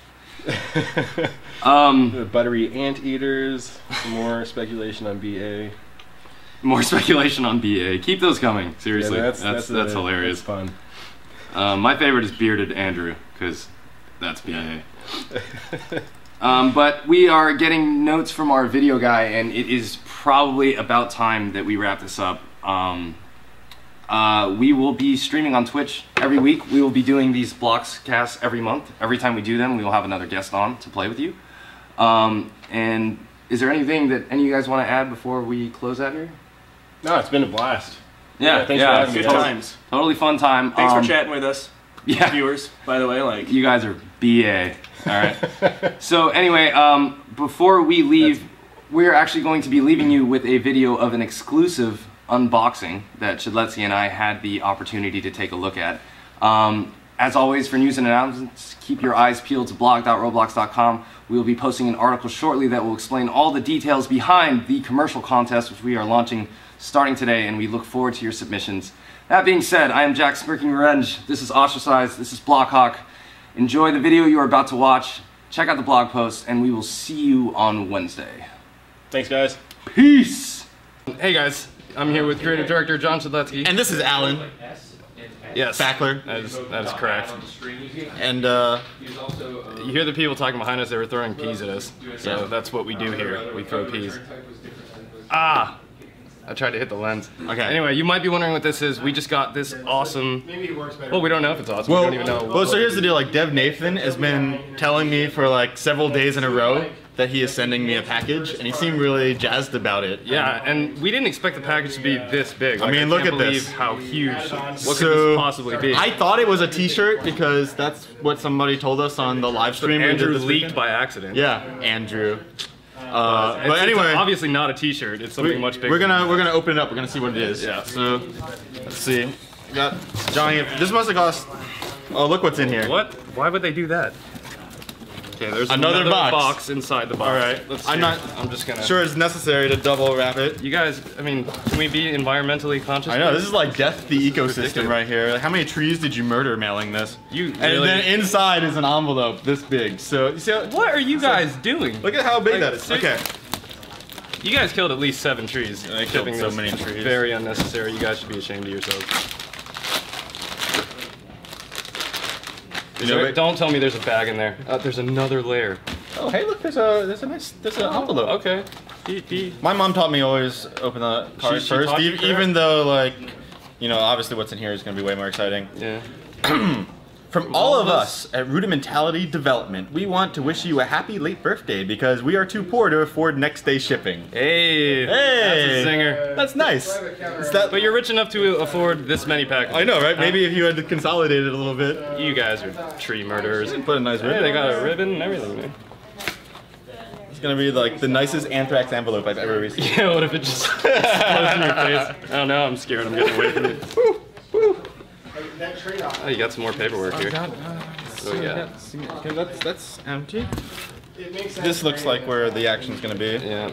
The buttery anteaters. Some more speculation on BA. more speculation on BA. Keep those coming. Seriously, Yeah, that's hilarious. That's fun. My favorite is Bearded Andrew, because that's BA. But we are getting notes from our video guy, and it is probably about time that we wrap this up. We will be streaming on Twitch every week. We will be doing these BLOXcasts every month. Every time we do them, we will have another guest on to play with you. And is there anything that any of you guys want to add before we close out here? No, it's been a blast. Yeah, thanks for having me. Good times. Totally fun time. Thanks for chatting with us. Yeah. Viewers, by the way, like, You guys are BA. All right. So anyway, before we leave, we're actually going to be leaving you with a video of an exclusive unboxing that Shedletsky and I had the opportunity to take a look at. As always, for news and announcements, keep your eyes peeled to blog.roblox.com. We will be posting an article shortly that will explain all the details behind the commercial contest which we are launching starting today, and we look forward to your submissions. That being said, I am Jack Smirking Revenge. This is Ostracized. This is Blockhawk. Enjoy the video you are about to watch. Check out the blog post, and we will see you on Wednesday. Thanks, guys. Peace! Hey guys, I'm here with creative director John Shedletsky. And this is Alan. Yes, Fackler. that is correct. And You hear the people talking behind us, they were throwing peas at us. So that's what we do here, we throw peas. Ah! I tried to hit the lens. Okay. Anyway, you might be wondering what this is. We just got this awesome... Maybe it works better. Well, we don't know if it's awesome. well, we don't even know. well, so here's the deal. Like, Dev Nathan has been telling me for like several days in a row that he is sending me a package, and he seemed really jazzed about it. Yeah, and we didn't expect the package to be this big. Like, I mean, look can't at believe this. how huge. What could So, this possibly be? I thought it was a T-shirt because that's what somebody told us on the live stream. we did Andrew this leaked weekend. by accident. Yeah, Andrew. But anyway, obviously not a T-shirt. It's something much bigger. we're gonna open it up. We're gonna see what it is. Yeah. So let's see. We got Johnny. This must have cost. Oh, look what's in here. What? Why would they do that? Okay, there's Another box. inside the box. All right. I'm just gonna. Sure, it's necessary to double wrap it. You guys, I mean, can we be environmentally conscious? I know, this is like death the ecosystem ridiculous. right here. Like, how many trees did you murder mailing this? You And really- then inside is an envelope this big. So you see how, What are you guys doing? look at how big Like, that is. Okay. You guys killed at least 7 trees. I killed Shipping so this. many trees. Very unnecessary. You guys should be ashamed of yourselves. Don't tell me there's a bag in there. There's another layer. Oh, hey, look, there's an envelope. Okay. My mom taught me always open the card She first, taught you even though, like, you know, obviously what's in here is going to be way more exciting. Yeah. From all of us at Rudimentality Development, we want to wish you a happy late birthday because we are too poor to afford next day shipping. Hey. That's a zinger. That's nice. Is that, But you're rich enough to afford this many packages. I know, right? Maybe if you had consolidated it a little bit. You guys are tree murderers. Put a nice ribbon. Hey, they got a ribbon and everything, man. It's gonna be like the nicest anthrax envelope I've ever received. Yeah, what if it just explodes in your face? Oh no, I'm scared. I'm getting away from it. Oh, you got some more paperwork here. Oh yeah. Okay, that's empty. This looks like where the action's gonna be. Yeah.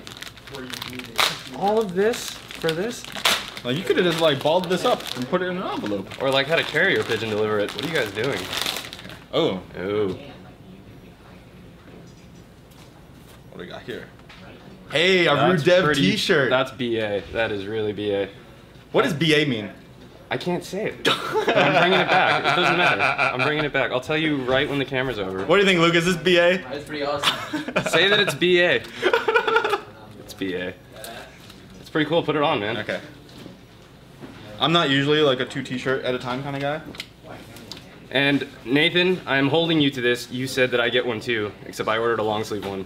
All of this for this? Like you could have just like balled this up and put it in an envelope. Or like had a carrier pigeon deliver it. What are you guys doing? Oh, Oh. what do we got here? Hey, a That's Rudev pretty- T-shirt. That's BA. That is really BA. What does BA mean? I can't say it. But I'm bringing it back. It doesn't matter. I'm bringing it back. I'll tell you right when the camera's over. What do you think, Luke? Is this BA? That's pretty awesome. Say that it's BA. It's BA. It's pretty cool. Put it on, man. Okay. I'm not usually like a 2 T-shirt at a time kind of guy. And Nathan, I'm holding you to this. You said that I get one too, except I ordered a long sleeve one.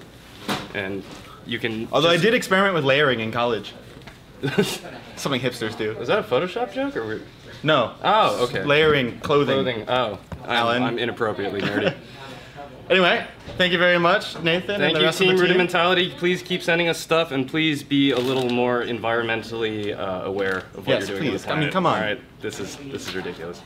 And you can. Although I did experiment with layering in college. Something hipsters do. Was that a Photoshop joke or? No. Oh, okay. Layering clothing. Clothing. Oh, Alan. I'm inappropriately nerdy. Anyway, thank you very much, Nathan. Thank and the you, rest Team of the team. Rudimentality. Please keep sending us stuff, and please be a little more environmentally aware of what Yes, you're doing on the please. I mean, planet. come on. All right, this is ridiculous.